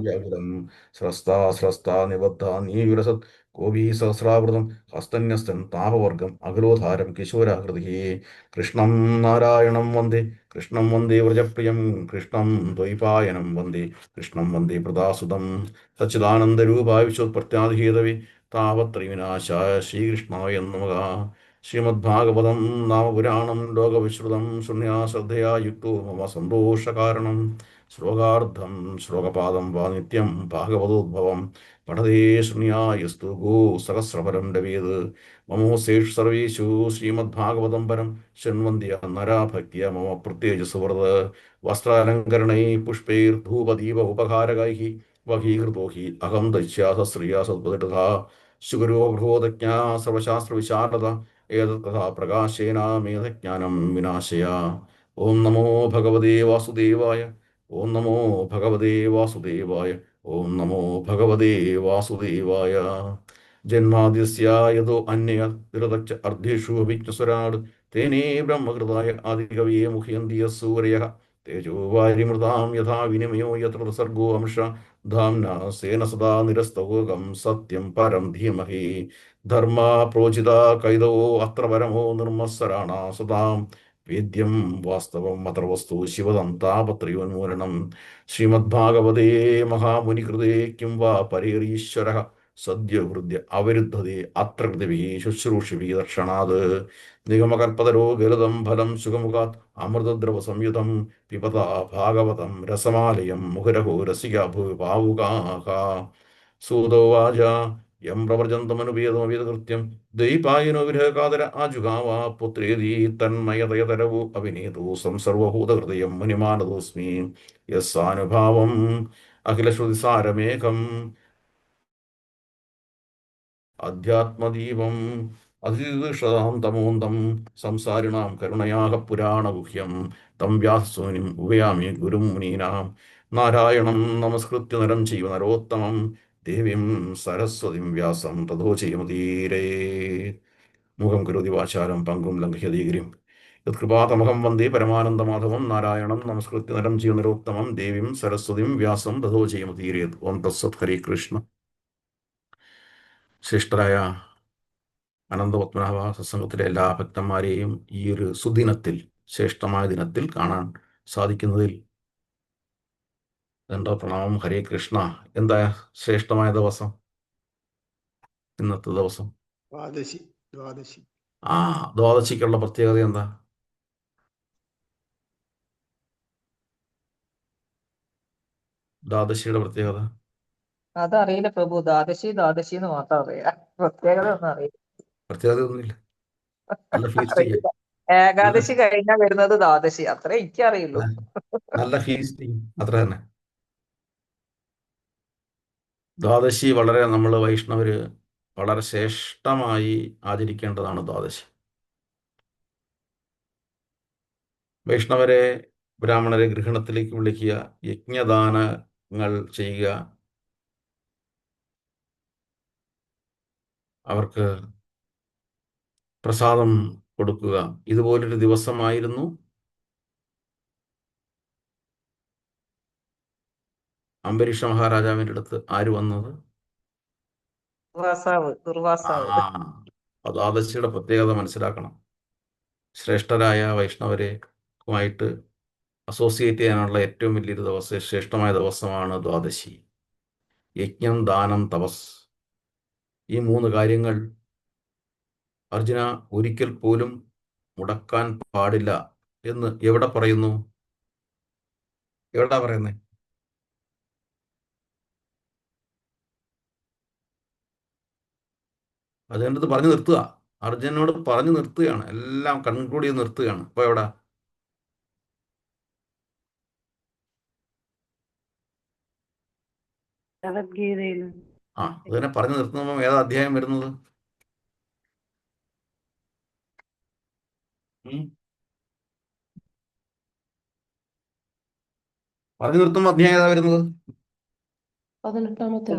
വ്യാകുലം സ്രസ്താ നിബദ്ധ നീ വിലസത് കോപി സഹസ്രാവൃതം ഹസ്തന്യസ്തൻ താപവർഗം അഖിലോധാരം കിശോരാകൃതി കൃഷ്ണം നാരായണം വന്ദേ കൃഷ്ണം വന്ദേ വ്രജപ്രിയം കൃഷ്ണം ദ്വൈപായനം വന്ദേ കൃഷ്ണം വന്ദേ പ്രദാസുതം സച്ചിദാനന്ദരൂപായ വിശ്വപ്രത്യാധിഹേതവേ താവത്രവിനാശായ ശ്രീകൃഷ്ണായ നമഃ. ശ്രീമദ്ഭാഗവതം നാമപുരാണം ലോകവിശ്രുതം ശൂന്യാ ശ്രദ്ധയാ യുക്തോ മമ സന്തോഷകാരണം ശ്ലോകാർദ്ധം ശ്ലോകപാദം വാ നിത്യം ഭാഗവതോദ്ഭവം പഠതേ ശൃണ്യായസ്തു ഗോ സഹസ്രഫലം ലഭേത്. മമോസേഷ് സർവേഷു ശ്രീമദ്ഭാഗവതം പരം ശൃണ്വന്ത്യ നരാ ഭക്തിയ മമ പ്രത്യേക സുഹൃത് വസ്ത്രാലങ്കരണൈ പുഷ്പൈർധൂപദീപ ഉപകാരകൈഃ വഹീകൃതോ ഹി അഹം ദൈത്യാസശ്രിയാ സദ്വദൃഢ ശുഗരോ ബൃഹോദജ്ഞാ സർവശാസ്ത്രവിശാരദ ഏതത് കഥാ പ്രകാശേന മേധജ്ഞാനം വിനാശയ. ഓം നമോ ഭഗവതേ വാസുദേവായ. ഓം നമോ ഭഗവതേ വാസുദേവായ. ഓം നമോ ഭഗവതേ വാസുദേവായ. ജന്മാദ്യസ്യ യതോ അന്യതിരതച്ച അർദ്ധേഷു വിഘ്നസ്വരാട് തേനേ ബ്രഹ്മകൃതായ ആദികവിയെ മുഹ്യന്തി യസ്സൂരയഃ തേജോ വാരിമൃതാം യഥാ വിനിമയോ യത്ര സർഗോ അംശ ധാംന സേന സദാ നിരസ്തവോകം സത്യം പരം ധീമഹി ധർമ്മ പ്രോചിത കൈതവോ അത്ര പരമോ നിർമ്മത്സരാണ സദാം വേദ്യം വാസ്തവം അത്ര ശിവദം താപത്രയോന്മൂലനം. ശ്രീമദ്ഭാഗവതേ മഹാമുനികൃതേ കിം വാ പരേരീശ്വര സദ്യ ഹൃദ്യ അവരുദ്ധതേ അത്ര കൃതിഭിः ശുശ്രൂഷിഭിः ദർശനാത് നിഗമകൽപ്പതരോ ഗലിതം ഫലം സുഖമുഖാത് അമൃതദ്രവ സംയുതം പിബത ഭാഗവതം രസമാലയം മുഹുരഹോ രസികാ ഭൂമി ഭാവുകാഃ. സൂതോവാച യം പ്രവ്രജന്തമനുപേതമവേദകൃത്യം ദ്വൈപായനോ വിരഹകാതര ആജുഗാവ പുത്രേതി തന്മയതയതരവോ അവിനീതോ സംസർവഭൂതഹൃദയം മുനിമാനതോസ്മി യസ്സാനുഭാവം അഖിലശ്രുതിസാരമേകം അധ്യാത്മദീപം അതിദീർഷതാം തമോന്തം സംസാരിണാം കരുണയാഹ പുരാണഗുഹ്യം തം വ്യാസസൂനിം ഉപയാമി ഗുരും മുനീനാം. നാരായണം നമസ്കൃത്യ നരം ചൈവ നരോത്തമം ദേവീം സരസ്വതിം വ്യാസം തതോ ജയമുദീരേ. മുഖം കരോതി വാചാലം പങ്കും ലംഘയതേ ഗിരിം യത്കൃപാതമഹം വന്ദേ പരമാനന്ദമാധവം. നാരായണം നമസ്കൃത്യ നരം ചൈവ നരോത്തമം ദേവീം സരസ്വതിം വ്യാസം തതോ ജയമുദീരേ. ഓം തത്സത്. ഹരേ കൃഷ്ണ. ശ്രേഷ്ഠരായ അനന്തപത്മനാഭ സത്സംഗത്തിലെ എല്ലാ ഭക്തന്മാരെയും ഈ ഒരു സുദിനത്തിൽ, ശ്രേഷ്ഠമായ ദിനത്തിൽ കാണാൻ സാധിക്കുന്നതിൽ എൻ്റെ പ്രണാമം. ഹരേ കൃഷ്ണ. എന്താ ശ്രേഷ്ഠമായ ദിവസം ഇന്നത്തെ ദിവസം? ദ്വാദശി. ദ്വാദശിക്കുള്ള പ്രത്യേകത എന്താ? ദ്വാദശിയുടെ പ്രത്യേകത അതറിയില്ല പ്രഭു. ദ്വാദശി എന്ന് മാത്രം അറിയാം. പ്രത്യേകത ഒന്നും അറിയില്ല. പ്രത്യേകത ഒന്നുമില്ല. നല്ല ഫീസ്റ്റിംഗ്. ഏകാദശി കഴിഞ്ഞാൽ വരുന്നത് ദ്വാദശി, അത്രേ എനിക്കറിയുള്ളൂ. നല്ല ഫീസ്റ്റിംഗ് അത്ര തന്നെ. ദ്വാദശി വളരെ നമ്മൾ വൈഷ്ണവര് വളരെ ശ്രേഷ്ഠമായി ആചരിക്കേണ്ടതാണ് ദ്വാദശി. വൈഷ്ണവരെ, ബ്രാഹ്മണരെ ഗൃഹണത്തിലേക്ക് വിളിക്കുക, യജ്ഞദാനങ്ങൾ ചെയ്യുക, അവർക്ക് പ്രസാദം കൊടുക്കുക. ഇതുപോലൊരു ദിവസമായിരുന്നു അംബരീഷ മഹാരാജാവിൻ്റെ അടുത്ത് ആര് വന്നത്? ദുർവാസാവ്. ദ്വാദശിയുടെ പ്രത്യേകത മനസ്സിലാക്കണം. ശ്രേഷ്ഠരായ വൈഷ്ണവരുമായിട്ട് അസോസിയേറ്റ് ചെയ്യാനുള്ള ഏറ്റവും വലിയൊരു ദിവസം, ശ്രേഷ്ഠമായ ദിവസമാണ് ദ്വാദശി. യജ്ഞം, ദാനം, തപസ്, ഈ 3 കാര്യങ്ങൾ അർജുന ഒരിക്കൽ പോലും മുടക്കാൻ പാടില്ല എന്ന് എവിടെ പറയുന്നു? എവിടാ പറയുന്നേ? അർജുനടുത്ത് പറഞ്ഞു നിർത്തുക. അർജുനോട് പറഞ്ഞു നിർത്തുകയാണ്, എല്ലാം കൺക്ലൂഡ് ചെയ്ത് നിർത്തുകയാണ്. അപ്പൊ എവിടെ? അതിനെ പറഞ്ഞു നിർത്തുമ്പോൾ ഏതാ അധ്യായം വരുന്നത്? പറഞ്ഞു നിർത്തുമ്പോൾ അധ്യായം ഏതാ വരുന്നത്? 18-ാമത്തെ.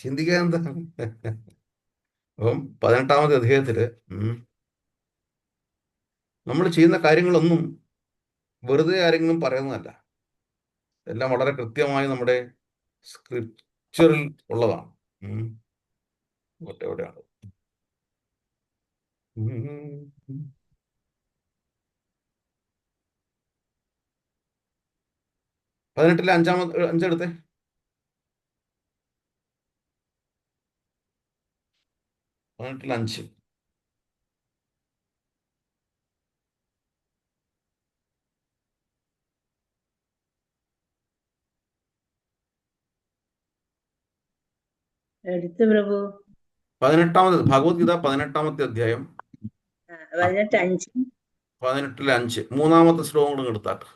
ചിന്തിക്കാൻ എന്താ? അപ്പം 18-ാമത്തെ അധ്യായത്തില് നമ്മൾ ചെയ്യുന്ന കാര്യങ്ങളൊന്നും വെറുതെ ആരെങ്കിലും പറയുന്നതല്ല. എല്ലാം വളരെ കൃത്യമായി നമ്മുടെ സ്ക്രിപ്ചറിൽ ഉള്ളതാണ്. ഉം. എവിടെയാണ്? ഉം. 18-ലെ അഞ്ചെടുത്തേ. 18-ലെ 5. എടുത്തു പ്രഭു. 18-ാമത് ഭഗവത്ഗീത 18-ാമത്തെ അധ്യായം 18:5. 18-ലെ 5 മൂന്നാമത്തെ ശ്ലോകം കൂടെ എടുത്താട്ട്.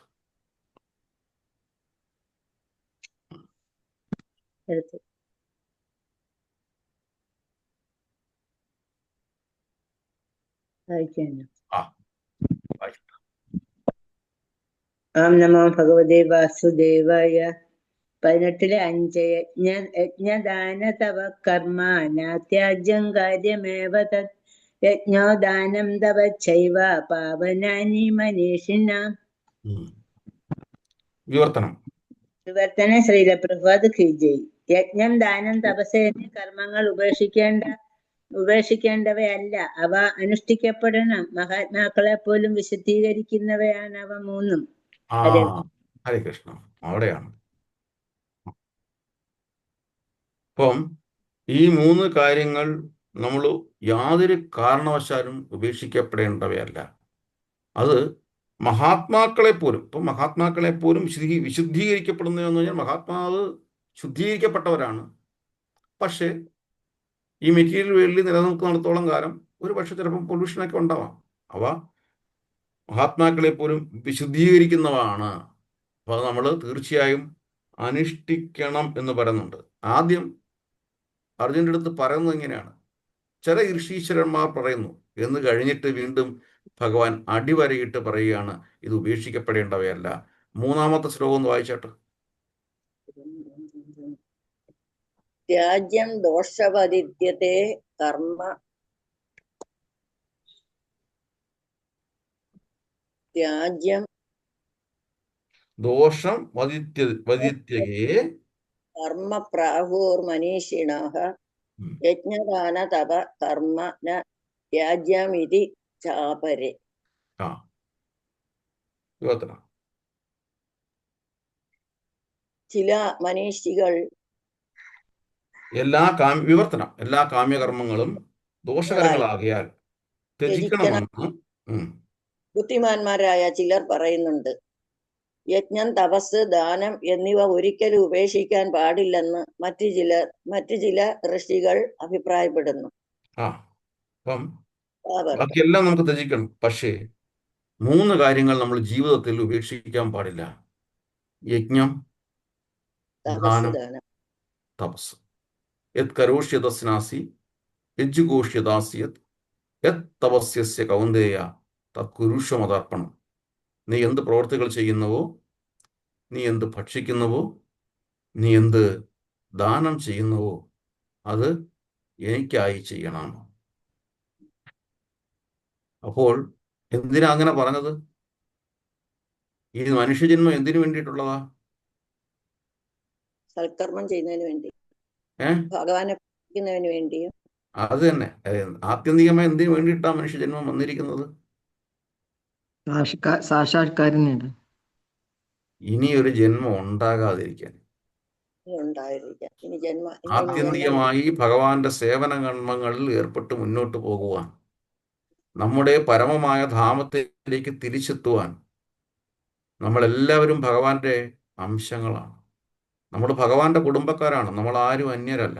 എടുത്തു. വായിക്കാനോ? ആ വായിച്ചു. ഓം നമോ ഭഗവതേ വാസുദേവായ. 18-ലെ 5. യജ്ഞദാന തവ കർമ്മ നാത്യാജ്യം കാര്യമേവ തത് യജ്ഞോ ദാനം തവ ചൈവ പാവനാനി മനീഷിനാം. വിവർത്തനം. വിവർത്തന ശ്രീല പ്രഭാത് കീജയ്. യജ്ഞം, ദാനം, തപസ് എന്നീ കർമ്മങ്ങൾ ഉപേക്ഷിക്കേണ്ടവയല്ല. അവ അനുഷ്ഠിക്കപ്പെടണം. മഹാത്മാക്കളെ പോലും വിശുദ്ധീകരിക്കുന്നവയാണ് അവ മൂന്നും. ഹരേ കൃഷ്ണ. അവിടെയാണ്. അപ്പം ഈ 3 കാര്യങ്ങൾ നമ്മൾ യാതൊരു കാരണവശാലും ഉപേക്ഷിക്കപ്പെടേണ്ടവയല്ല. അത് മഹാത്മാക്കളെ പോലും, ഇപ്പം മഹാത്മാക്കളെ പോലും വിശുദ്ധീകരിക്കപ്പെടുന്നതെന്ന് പറഞ്ഞാൽ മഹാത്മാവ് ശുദ്ധീകരിക്കപ്പെട്ടവരാണ്. പക്ഷേ ഈ മെറ്റീരിയൽ വേൾഡിൽ നിലനിൽക്കുന്നിടത്തോളം കാലം ഒരു പക്ഷെ ചിലപ്പം പൊല്യൂഷനൊക്കെ ഉണ്ടാവാം. അവ മഹാത്മാക്കളെ പോലും വിശുദ്ധീകരിക്കുന്നതാണ്. അപ്പോൾ അത് നമ്മൾ തീർച്ചയായും അനുഷ്ഠിക്കണം എന്ന് പറയുന്നുണ്ട്. ആദ്യം അർജുൻ്റെ അടുത്ത് പറയുന്നത് ഇങ്ങനെയാണ്: ചില ഋഷീശ്വരന്മാർ പറയുന്നു എന്ന് കഴിഞ്ഞിട്ട് വീണ്ടും ഭഗവാൻ അടിവരയിട്ട് പറയുകയാണ്, ഇത് ഉപേക്ഷിക്കപ്പെടേണ്ടവയല്ല. മൂന്നാമത്തെ ശ്ലോകം ഒന്ന് വായിച്ചാട്ട്. ത്യാജ്യം ദോഷവദിത്യത്തെ കർമ്മ ത്യാജ്യം ദോഷം വദിത്യകേ കർമ്മ പ്രാഹുർമനീഷിണഃ യജ്ഞദാന തപ കർമ്മ ന ത്യാജ്യമിതി ചാപരെ. ചില മനീഷികൾ എല്ലാ കാമ്യകർമ്മങ്ങളും ദോഷകരങ്ങളാകിയാൽ ത്യജിക്കണമെന്ന് ബുദ്ധിമാന്മാരായ ചിലർ പറയുന്നുണ്ട്. യജ്ഞം, തപസ്, ദാനം എന്നിവ ഒരിക്കലും ഉപേക്ഷിക്കാൻ പാടില്ലെന്ന് മറ്റു ചില ഋഷികൾ അഭിപ്രായപ്പെടുന്നു. അപ്പം ബാക്കിയെല്ലാം നമുക്ക് ത്യജിക്കണം. പക്ഷേ 3 കാര്യങ്ങൾ നമ്മൾ ജീവിതത്തിൽ ഉപേക്ഷിക്കാൻ പാടില്ല: യജ്ഞം, ദാനം, തപസ്. യത് കരോഷ്യതസ്നാസി യജ്ജുഘോഷ്യദാസ്യത് യത് തപസ്യസ്യ കൗന്ദേയ തത് കുരുഷ്വമതർപ്പണം. നീ എന്ത് പ്രവർത്തികൾ ചെയ്യുന്നുവോ, നീ എന്ത് ഭക്ഷിക്കുന്നുവോ, നീ എന്ത് ദാനം ചെയ്യുന്നുവോ, അത് എനിക്കായി ചെയ്യണം. അപ്പോൾ എന്തിനാ അങ്ങനെ പറഞ്ഞത്? ഈ മനുഷ്യജന്മം എന്തിനു വേണ്ടിയിട്ടുള്ളതാ? സൽക്കർമ്മം ചെയ്യുന്നതിന് വേണ്ടി, ഭഗവാനെ പൂജിക്കുന്നതിന് വേണ്ടിയും. അത് തന്നെ. ആത്യന്തികമായി എന്തിനു വേണ്ടിയിട്ടാണ് മനുഷ്യജന്മം വന്നിരിക്കുന്നത്? സാക്ഷാത്കാരനാണ്. ഇനിയൊരു ജന്മം ഉണ്ടാകാതിരിക്കാൻ, ആത്യന്തികമായി ഭഗവാന്റെ സേവന കർമ്മങ്ങളിൽ ഏർപ്പെട്ട് മുന്നോട്ട് പോകുവാൻ, നമ്മുടെ പരമമായ ധാമത്തിലേക്ക് തിരിച്ചെത്തുവാൻ. നമ്മളെല്ലാവരും ഭഗവാന്റെ അംശങ്ങളാണ്. നമ്മൾ ഭഗവാന്റെ കുടുംബക്കാരാണ്. നമ്മൾ ആരും അന്യരല്ല.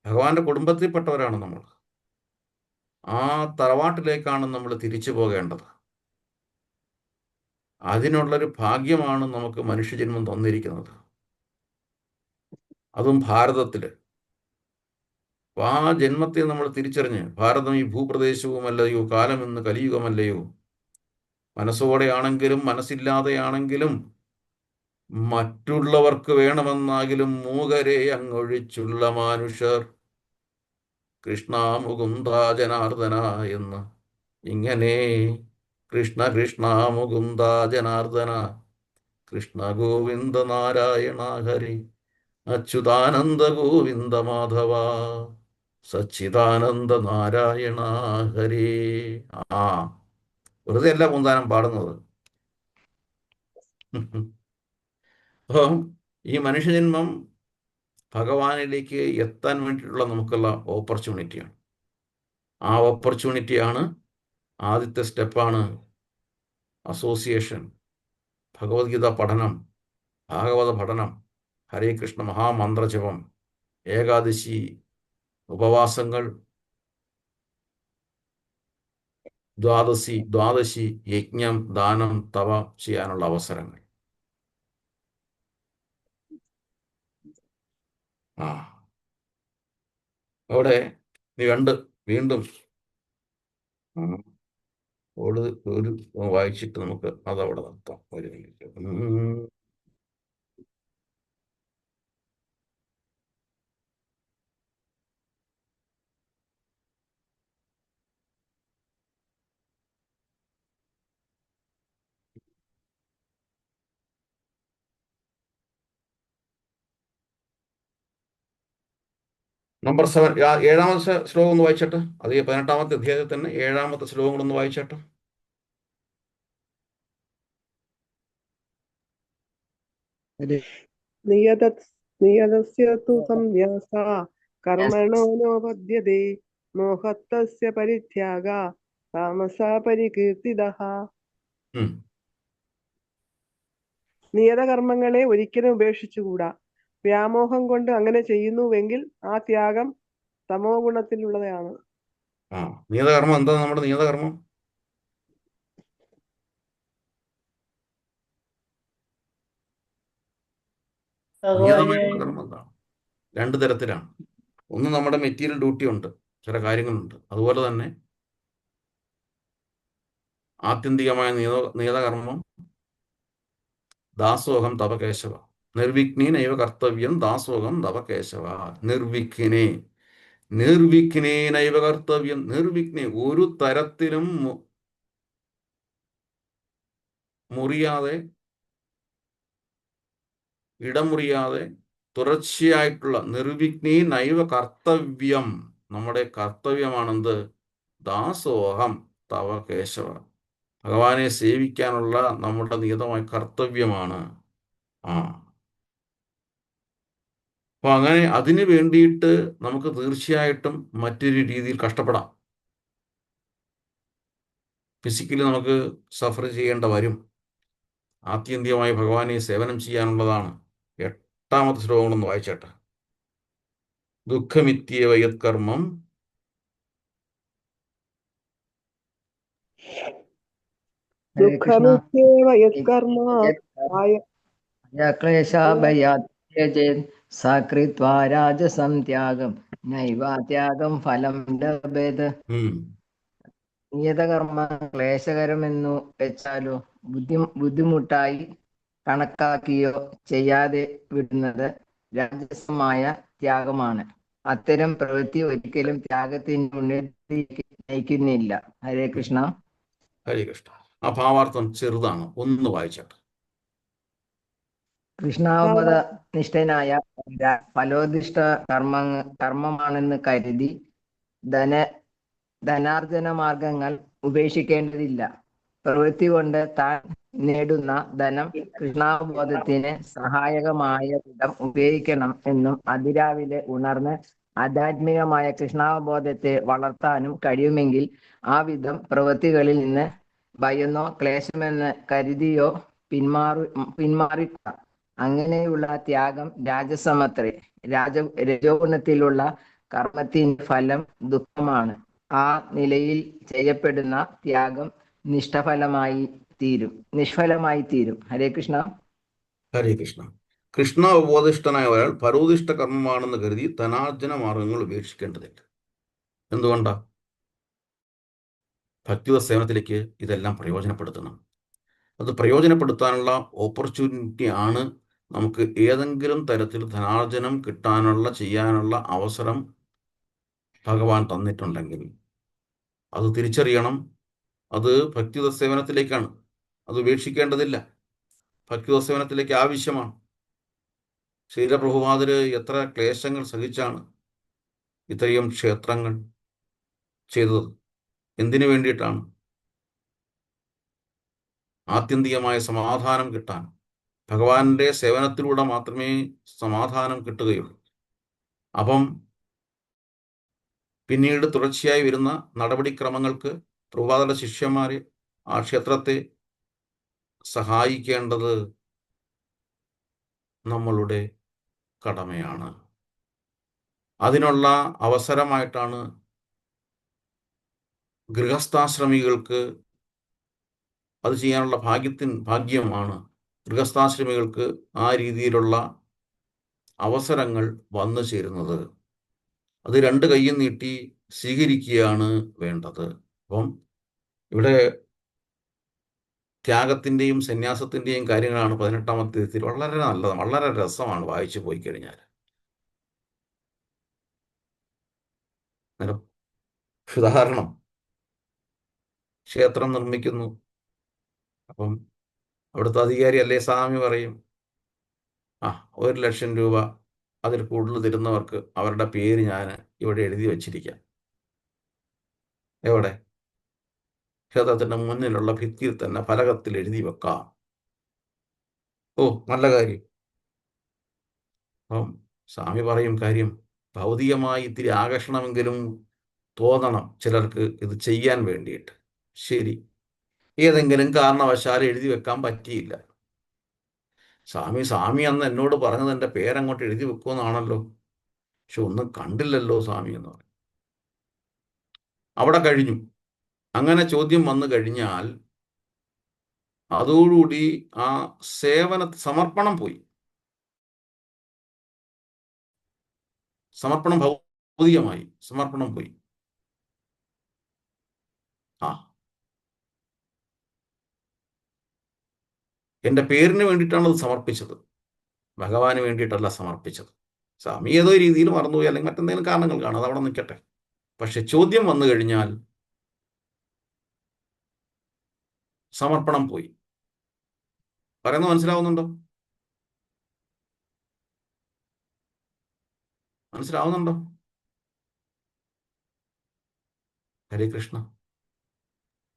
ഭഗവാന്റെ കുടുംബത്തിൽപ്പെട്ടവരാണ് നമ്മൾ. ആ തറവാട്ടിലേക്കാണ് നമ്മൾ തിരിച്ചു പോകേണ്ടത്. അതിനുള്ളൊരു ഭാഗ്യമാണ് നമുക്ക് മനുഷ്യജന്മം തന്നിരിക്കുന്നത്, അതും ഭാരതത്തിൽ. അപ്പോൾ ആ ജന്മത്തെ നമ്മൾ തിരിച്ചറിഞ്ഞ്, ഭാരതം ഈ ഭൂപ്രദേശവുമല്ലയോ, കാലമെന്ന് കലിയുഗമല്ലയോ, മനസ്സോടെയാണെങ്കിലും മനസ്സില്ലാതെയാണെങ്കിലും മറ്റുള്ളവർക്ക് വേണമെന്നാകിലും മൂകരെ അങ്ങൊഴിച്ചുള്ള മാനുഷർ കൃഷ്ണ മുകുന്ദ ജനാർദ്ദന എന്ന് ഇങ്ങനെ കൃഷ്ണ കൃഷ്ണ മുകുന്ദ ജനാർദ്ദന കൃഷ്ണ ഗോവിന്ദ നാരായണ ഹരി അച്യുതാനന്ദ ഗോവിന്ദ മാധവ സച്ചിദാനന്ദ നാരായണ ഹരി. ആ വെറുതെ അല്ല പൂന്താനം പാടുന്നത്. അപ്പം ഈ മനുഷ്യജന്മം ഭഗവാനിലേക്ക് എത്താൻ വേണ്ടിയിട്ടുള്ള നമുക്കുള്ള ഓപ്പർച്യൂണിറ്റിയാണ്. ആ ഓപ്പർച്യൂണിറ്റിയാണ്, ആദ്യത്തെ സ്റ്റെപ്പാണ് അസോസിയേഷൻ, ഭഗവത്ഗീത പഠനം, ഭാഗവത പഠനം, ഹരേ കൃഷ്ണ മഹാമന്ത്രജപം, ഏകാദശി ഉപവാസങ്ങൾ, ദ്വാദശി യജ്ഞം, ദാനം, തപ ചെയ്യാനുള്ള അവസരങ്ങൾ. ആ അവിടെ നീ വീണ്ടും ഒരു വായിച്ചിട്ട് നമുക്ക് അതവിടെ നിർത്താം. ഒരു മിനിറ്റ്. നമ്പർ 7, ഏഴാമത്തെ ശ്ലോകം ഒന്ന് വായിച്ചോട്ടെ. അത് 18-ാമത്തെ അധ്യായത്തിൽ തന്നെ 7-ാമത്തെ ശ്ലോകം കൂടെ ഒന്ന് വായിച്ചോട്ടെ. നിയതസ്യ തു സംന്യാസാ കർമ്മണോ നോപദ്യതേ മോഹത്തസ്യ പരിത്യാഗ താമസാ പരികീർത്തിതഃ. നിയത കർമ്മങ്ങളെ ഒരിക്കലും ഉപേക്ഷിച്ചുകൂടാ. വ്യാമോഹം കൊണ്ട് അങ്ങനെ ചെയ്യുന്നുവെങ്കിൽ ആ ത്യാഗം തമോ ഗുണത്തിലുള്ളതാണ്. നിയതകർമ്മം എന്താ? നമ്മുടെ നിയതകർമ്മം നിയതമായിട്ടുള്ള കർമ്മം എന്താണ്? 2 തരത്തിലാണ്. ഒന്ന്, നമ്മുടെ മെറ്റീരിയൽ ഡ്യൂട്ടി ഉണ്ട്, ചില കാര്യങ്ങളുണ്ട്. അതുപോലെ തന്നെ ആത്യന്തികമായ നിയതകർമ്മം ദാസോഹം തവ കേശവ നിർവിഘ്നേനൈവ കർത്തവ്യം ദാസോഹം തവ കേശവ. നിർവിഘ്നേനൈവ കർത്തവ്യം. നിർവിഘ്നെ, ഒരു തരത്തിലും മുറിയാതെ, ഇടമുറിയാതെ തുടർച്ചയായിട്ടുള്ള നിർവിഘ്നേനൈവ കർത്തവ്യം, നമ്മുടെ കർത്തവ്യമാണെന്ത്? ദാസോഹം തവ കേശവ, ഭഗവാനെ സേവിക്കാനുള്ള നമ്മുടെ നിയതമായ കർത്തവ്യമാണ്. അപ്പൊ അങ്ങനെ അതിന് വേണ്ടിയിട്ട് നമുക്ക് തീർച്ചയായിട്ടും മറ്റൊരു രീതിയിൽ കഷ്ടപ്പെടാം. ഫിസിക്കലി നമുക്ക് സഫർ ചെയ്യേണ്ട വരും. ആത്യന്തികമായി ഭഗവാനെ സേവനം ചെയ്യാനുള്ളതാണ്. 8-ാമത്തെ ശ്ലോകങ്ങളൊന്ന് വായിച്ചേട്ടെ. ദുഃഖമിത്യേവ യത്കർമ്മം ദുഃഖമിത്യേവ യത്കർമ്മ ക്ലേശാഭയാത്യേജേത് സകൃത്വാ രാജസം ത്യാഗം നൈവാ ത്യാഗം ഫലം ലഭേത്. നിയതകർമ്മ ക്ലേശകരമെന്നു വെച്ചാലോ ബുദ്ധിമുട്ടായി കണക്കാക്കിയോ ചെയ്യാതെ വിടുന്നത് രാജസമായ ത്യാഗമാണ്. അത്തരം പ്രവൃത്തി ഒരിക്കലും ത്യാഗത്തിന് മുന്നിൽ നയിക്കുന്നില്ല. ഹരേ കൃഷ്ണ. ഹരേ കൃഷ്ണ. ആ ഭാവാർത്ഥം ചെറുതാണ്, ഒന്ന് വായിച്ചോട്ടെ. കൃഷ്ണാവബോധ നിഷ്ഠനായ ഫലോദിഷ്ട കർമ്മമാണെന്ന് കരുതി ധനാർജന മാർഗങ്ങൾ ഉപേക്ഷിക്കേണ്ടതില്ല. പ്രവൃത്തി കൊണ്ട് താൻ നേടുന്ന ധനം കൃഷ്ണാവബോധത്തിന് സഹായകമായ വിധം ഉപയോഗിക്കണം എന്നും അതിരാവിലെ ഉണർന്ന് ആധ്യാത്മികമായ കൃഷ്ണാവബോധത്തെ വളർത്താനും കഴിയുമെങ്കിൽ ആ വിധം പ്രവൃത്തികളിൽ നിന്ന് ഭയന്നോ ക്ലേശമെന്ന് കരുതിയോ പിന്മാറിക്ക. അങ്ങനെയുള്ള ത്യാഗം രാജസമത്രേ. രജോഗുണത്തിലുള്ള കർമ്മത്തിന്റെ ഫലം ദുഃഖമാണ്. ആ നിലയിൽ ചെയ്യപ്പെടുന്ന ത്യാഗം നിഷ്ഫലമായി തീരും. ഹരേ കൃഷ്ണ. ഹരേ കൃഷ്ണ. കൃഷ്ണ അവബോധിഷ്ഠനായ ഒരാൾ പരോദിഷ്ട കർമ്മമാണെന്ന് കരുതി ധനാർജന മാർഗങ്ങൾ ഉപേക്ഷിക്കേണ്ടതില്ല. എന്തുകൊണ്ടാ? ഭക്തിവ സേവനത്തിലേക്ക് ഇതെല്ലാം പ്രയോജനപ്പെടുത്തണം. അത് പ്രയോജനപ്പെടുത്താനുള്ള ഓപ്പർച്യൂണിറ്റി ആണ് നമുക്ക് ഏതെങ്കിലും തരത്തിൽ ധനാർജനം ചെയ്യാനുള്ള അവസരം ഭഗവാൻ തന്നിട്ടുണ്ടെങ്കിൽ അത് തിരിച്ചറിയണം. അത് ഭക്തിയുത സേവനത്തിലേക്കാണ്. അത് ഉപേക്ഷിക്കേണ്ടതില്ല. ഭക്തിയുത സേവനത്തിലേക്ക് ആവശ്യമാണ്. ശ്രീലപ്രഭുപാദര് എത്ര ക്ലേശങ്ങൾ സഹിച്ചാണ് ഇത്രയും ക്ഷേത്രങ്ങൾ ചെയ്തത്. എന്തിനു വേണ്ടിയിട്ടാണ്? ആത്യന്തികമായ സമാധാനം കിട്ടാൻ. ഭഗവാന്റെ സേവനത്തിലൂടെ മാത്രമേ സമാധാനം കിട്ടുകയുള്ളൂ. അപ്പം പിന്നീട് തുടർച്ചയായി വരുന്ന നടപടിക്രമങ്ങൾക്ക് പ്രഭുപാദരുടെ ശിഷ്യന്മാരെ, ആ ക്ഷേത്രത്തെ സഹായിക്കേണ്ടത് നമ്മളുടെ കടമയാണ്. അതിനുള്ള അവസരമായിട്ടാണ് ഗൃഹസ്ഥാശ്രമികൾക്ക് അത് ചെയ്യാനുള്ള ഭാഗ്യമാണ് ഗൃഹസ്ഥാശ്രമികൾക്ക് ആ രീതിയിലുള്ള അവസരങ്ങൾ വന്നു ചേരുന്നത്. അത് രണ്ട് കൈയും നീട്ടി സ്വീകരിക്കുകയാണ് വേണ്ടത്. അപ്പം ഇവിടെ ത്യാഗത്തിൻ്റെയും സന്യാസത്തിൻ്റെയും കാര്യങ്ങളാണ് 18-ാം അധ്യായത്തിൽ. വളരെ നല്ലതാണ്, വളരെ രസമാണ് വായിച്ചു പോയി കഴിഞ്ഞാൽ. ഉദാഹരണം, ക്ഷേത്രം നിർമ്മിക്കുന്നു. അപ്പം അവിടുത്തെ അധികാരി അല്ലേ സ്വാമി പറയും, 1,00,000 രൂപ അതിൽ കൂടുതൽ തരുന്നവർക്ക് അവരുടെ പേര് ഞാൻ ഇവിടെ എഴുതി വച്ചിരിക്കാം. എവിടെ? ക്ഷേത്രത്തിൻ്റെ മുന്നിലുള്ള ഭിത്തിയിൽ തന്നെ ഫലകത്തിൽ എഴുതി വെക്കാം. ഓ, നല്ല കാര്യം. അപ്പം സ്വാമി പറയും, കാര്യം ഭൗതികമായി ഇത്തിരി ആകർഷണമെങ്കിലും തോന്നണം ചിലർക്ക് ഇത് ചെയ്യാൻ വേണ്ടിയിട്ട്. ശരി, ഏതെങ്കിലും കാരണവശാൽ എഴുതി വെക്കാൻ പറ്റിയില്ല. സ്വാമി അന്ന് എന്നോട് പറഞ്ഞത് എൻ്റെ പേരങ്ങോട്ട് എഴുതി വെക്കുമെന്നാണല്ലോ, പക്ഷെ ഒന്നും കണ്ടില്ലല്ലോ സ്വാമി എന്ന് പറയും. അവിടെ കഴിഞ്ഞു. അങ്ങനെ ചോദ്യം വന്നു കഴിഞ്ഞാൽ അതോടുകൂടി ആ സമർപ്പണം പോയി. സമർപ്പണം ഭൗതികമായി, സമർപ്പണം പോയി. എൻ്റെ പേരിന് വേണ്ടിയിട്ടാണ് അത് സമർപ്പിച്ചത്, ഭഗവാന് വേണ്ടിയിട്ടല്ല സമർപ്പിച്ചത്. സ്വാമി ഏതോ രീതിയിൽ മറന്നുപോയി, അല്ലെങ്കിൽ മറ്റെന്തെങ്കിലും കാരണങ്ങൾ കാണും, അത് അവിടെ നിൽക്കട്ടെ. പക്ഷെ ചോദ്യം വന്നു കഴിഞ്ഞാൽ സമർപ്പണം പോയി. പറയുന്നത് മനസ്സിലാവുന്നുണ്ടോ? മനസ്സിലാവുന്നുണ്ടോ? ഹരേ കൃഷ്ണ.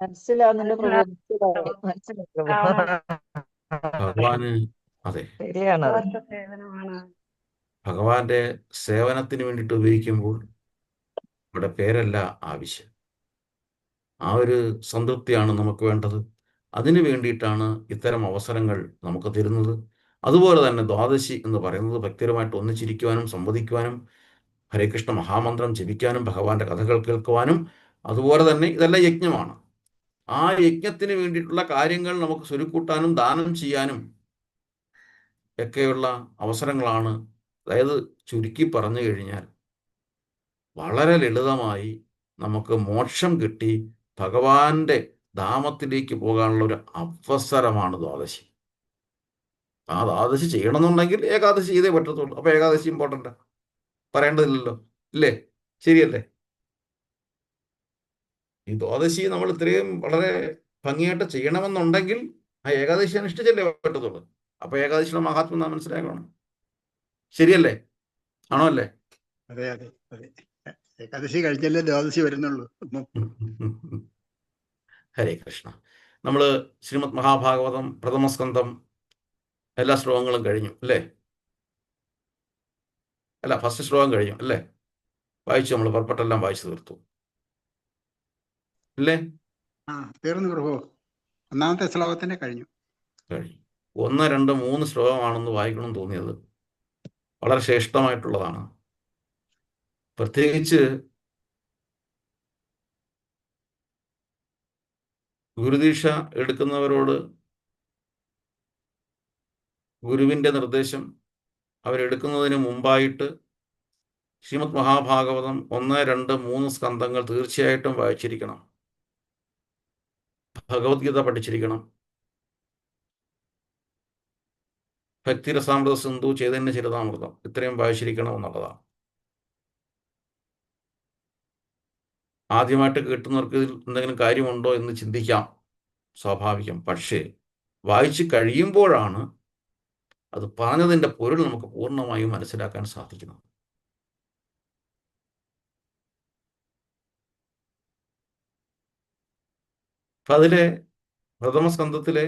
മനസ്സിലാവുന്നുണ്ട് പ്രഭു, മനസ്സിലായി പ്രഭു. ഭഗവാന്, അതെ, ശരിയാണത്. ഭഗവാന്റെ സേവനത്തിന് വേണ്ടിയിട്ട് ഉപയോഗിക്കുമ്പോൾ ഇവിടെ പേരല്ല ആവശ്യം. ആ ഒരു സംതൃപ്തിയാണ് നമുക്ക് വേണ്ടത്. അതിനു വേണ്ടിയിട്ടാണ് ഇത്തരം അവസരങ്ങൾ നമുക്ക് തരുന്നത്. അതുപോലെ തന്നെ ദ്വാദശി എന്ന് പറയുന്നത് ഭക്തരുമായിട്ട് ഒന്നിച്ചിരിക്കുവാനും സംവദിക്കുവാനും ഹരേ കൃഷ്ണ മഹാമന്ത്രം ജപിക്കാനും ഭഗവാന്റെ കഥകൾ കേൾക്കുവാനും, അതുപോലെ തന്നെ ഇതെല്ലാം യജ്ഞമാണ്. ആ യജ്ഞത്തിന് വേണ്ടിയിട്ടുള്ള കാര്യങ്ങൾ നമുക്ക് സ്വരുക്കൂട്ടാനും ദാനം ചെയ്യാനും ഒക്കെയുള്ള അവസരങ്ങളാണ്. അതായത് ചുരുക്കി പറഞ്ഞു കഴിഞ്ഞാൽ വളരെ ലളിതമായി നമുക്ക് മോക്ഷം കിട്ടി ഭഗവാന്റെ ധാമത്തിലേക്ക് പോകാനുള്ള ഒരു അവസരമാണ് ദ്വാദശി. ആ ദ്വാദശി ചെയ്യണമെന്നുണ്ടെങ്കിൽ ഏകാദശി ചെയ്തേ പറ്റത്തുള്ളൂ. അപ്പോൾ ഏകാദശി ഇമ്പോർട്ടൻ്റ് പറയേണ്ടതില്ലല്ലോ, ഇല്ലേ? ശരിയല്ലേ? ഈ ദ്വാദശി നമ്മൾ ഇത്രയും വളരെ ഭംഗിയായിട്ട് ചെയ്യണമെന്നുണ്ടെങ്കിൽ ആ ഏകാദശി അനുഷ്ഠിച്ചല്ലേ പറ്റത്തുള്ളൂ. അപ്പോൾ ഏകാദശിയുടെ മഹാത്മ്യം നാം മനസ്സിലാക്കണം. ശരിയല്ലേ? ആണോ അല്ലേ? അതെ അതെ അതെ. ഏകാദശി കഴിഞ്ഞല്ലേ ദ്വാദശി വരുന്നുള്ളൂ. ഹരേ കൃഷ്ണ. നമ്മൾ ശ്രീമദ് മഹാഭാഗവതം പ്രഥമസ്കന്ധം എല്ലാ ശ്ലോകങ്ങളും കഴിഞ്ഞു അല്ലേ? അല്ല, ഫസ്റ്റ് ശ്ലോകം കഴിഞ്ഞു അല്ലേ? വായിച്ചു, നമ്മൾ പുറപ്പെട്ടെല്ലാം വായിച്ചു തീർത്തു അല്ലേ? തീർന്നു പ്രഭു. ഒന്നാമത്തെ ശ്ലോകത്തിന്റെ കഴിഞ്ഞു. 1, 2, 3 ശ്ലോകമാണെന്ന് വായിക്കണമെന്ന് തോന്നിയത് വളരെ ശ്രേഷ്ഠമായിട്ടുള്ളതാണ്. പ്രത്യേകിച്ച് ഗുരുദീക്ഷ എടുക്കുന്നവരോട് ഗുരുവിൻ്റെ നിർദ്ദേശം അവരെടുക്കുന്നതിന് മുമ്പായിട്ട് ശ്രീമദ് മഹാഭാഗവതം 1, 2, 3 സ്കന്ധങ്ങൾ തീർച്ചയായിട്ടും വായിച്ചിരിക്കണം. ഭഗവത്ഗീത പഠിച്ചിരിക്കണം. ഭക്തിരസാമൃത സിന്ധു, ചൈതന്യ ചരിതാമൃതം, ഇത്രയും വായിച്ചിരിക്കണം എന്നുള്ളതാണ്. ആദ്യമായിട്ട് കേട്ടുന്നവർക്ക് ഇതിൽ എന്തെങ്കിലും കാര്യമുണ്ടോ എന്ന് ചിന്തിക്കാം, സ്വാഭാവികം. പക്ഷേ വായിച്ച് കഴിയുമ്പോഴാണ് അത് പറഞ്ഞതിൻ്റെ പൊരുൾ നമുക്ക് പൂർണ്ണമായും മനസ്സിലാക്കാൻ സാധിക്കുന്നത്. അപ്പം അതിലെ പ്രഥമ സ്കന്ധത്തിലെ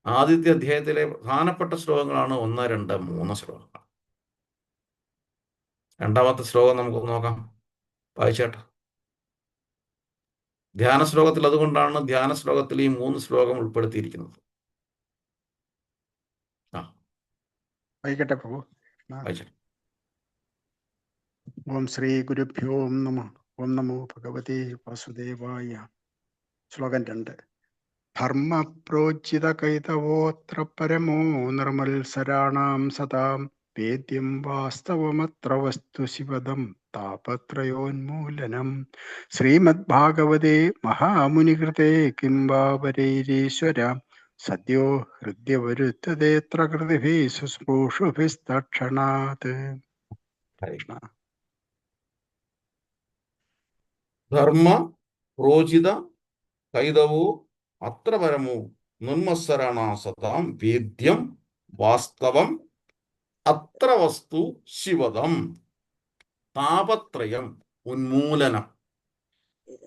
ആദ്യത്തെ അധ്യായത്തിലെ പ്രധാനപ്പെട്ട ശ്ലോകങ്ങളാണ് 1, 2, 3 ശ്ലോകങ്ങൾ. രണ്ടാമത്തെ ശ്ലോകം നമുക്ക് നോക്കാം, വായിച്ചേട്ടാ. ധ്യാന ശ്ലോകത്തിൽ, അതുകൊണ്ടാണ് ധ്യാന ശ്ലോകത്തിൽ ഈ 3 ശ്ലോകം ഉൾപ്പെടുത്തിയിരിക്കുന്നത്. വായിക്കട്ടെ പ്രഭു. വായിച്ചേട്ടാ. ഓം ശ്രീ ഗുരുഭ്യോ നമ. ഓം നമോ ഭഗവതേ വാസുദേവായ. ശ്ലോകം 2. ധർമ്മപ്രോചിത കൈതവോത്ര പരമോ നിർമത്സരാണാം സതാം വേദ്യം വാസ്തവമത്ര വസ്തു ശിവദം താപത്രയോന്മൂലനം. ശ്രീമദ്ഭാഗവതേ മഹാമുനികൃതേ കിം വാ വരൈരീശ്വര സദ്യോ ഹൃദ്യവരുത്തതേത്ര കൃതിഭിः ശുശ്രൂഷുഭിസ്തക്ഷണാത്. ധർമ്മ പ്രോചിത കൈതവോ അത്ര പരമോ നിർമ്മത്സരാണ സതാം വേദ്യം വാസ്തവം അത്ര വസ്തു ശിവദം താപത്രയം ഉന്മൂലനം.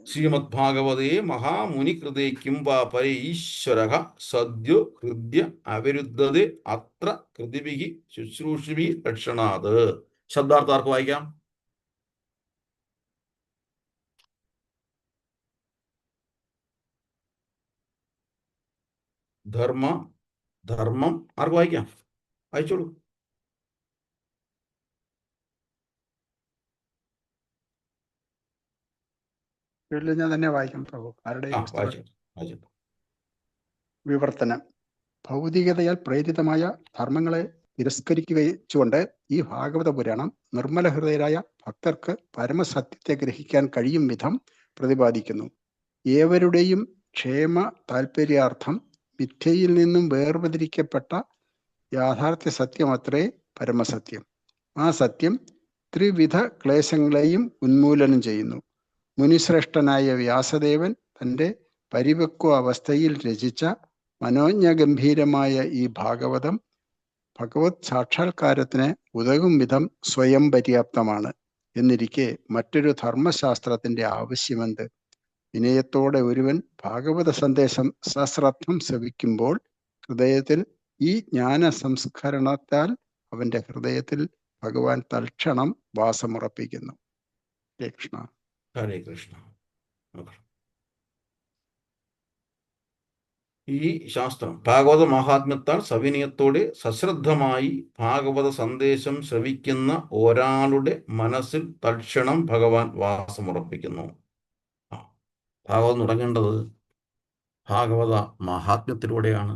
ശ്രീമദ്ഭാഗവതേ മഹാമുനികൃതേ കിം വാ പരേ ഈശ്വരഃ സദ്യോ ഹൃദ്യ അവരുദ്ധതേ അത്ര കൃതിഭിः ശുശ്രൂഷിഭിः ലക്ഷണാത്. ശബ്ദാർത്ഥാർക്ക് വായിക്കാം. ധർമ്മം ആർക്ക് വായിക്കാം? വായിച്ചോളൂ. ഞാൻ തന്നെ വായിക്കാം പ്രഭു. ആരുടെയും വായിച്ചോ. വിവർത്തനം. ഭൗതികതയാൽ പ്രേരിതമായ ധർമ്മങ്ങളെ തിരസ്കരിച്ചുകൊണ്ട് ഈ ഭാഗവത പുരാണം നിർമ്മല ഹൃദയരായ ഭക്തർക്ക് പരമസത്യത്തെ ഗ്രഹിക്കാൻ കഴിയും വിധം പ്രതിപാദിക്കുന്നു. ഏവരുടെയും ക്ഷേമ താൽപര്യാർത്ഥം മിഥ്യയിൽ നിന്നും വേർതിരിക്കപ്പെട്ട യാഥാർത്ഥ്യ സത്യമത്രേ പരമസത്യം. ആ സത്യം ത്രിവിധ ക്ലേശങ്ങളെയും ഉന്മൂലനം ചെയ്യുന്നു. മുനിശ്രേഷ്ഠനായ വ്യാസദേവൻ തൻ്റെ പരിപക്വ അവസ്ഥയിൽ രചിച്ച മനോജ്ഞഗംഭീരമായ ഈ ഭാഗവതം ഭഗവത് സാക്ഷാത്കാരത്തിന് ഉതകും വിധം സ്വയം പര്യാപ്തമാണ്. എന്നിരിക്കെ മറ്റൊരു ധർമ്മശാസ്ത്രത്തിന്റെ ആവശ്യമെന്ത്? വിനയത്തോടെ ഒരുവൻ ഭാഗവത സന്ദേശം സശ്രദ്ധം ശ്രവിക്കുമ്പോൾ ഹൃദയത്തിൽ ഈ ജ്ഞാന സംസ്കരണത്താൽ അവന്റെ ഹൃദയത്തിൽ ഭഗവാൻ തൽക്ഷണം വാസമുറപ്പിക്കുന്നു. കൃഷ്ണ ഹരേ കൃഷ്ണ. ഈ ശാസ്ത്രം ഭാഗവത മഹാത്മ്യത്താൽ സവിനയത്തോടെ സശ്രദ്ധമായി ഭാഗവത സന്ദേശം ശ്രവിക്കുന്ന ഒരാളുടെ മനസ്സിൽ തൽക്ഷണം ഭഗവാൻ വാസമുറപ്പിക്കുന്നു. ഭാഗവതം തുടങ്ങേണ്ടത് ഭാഗവത മഹാത്മ്യത്തിലൂടെയാണ്.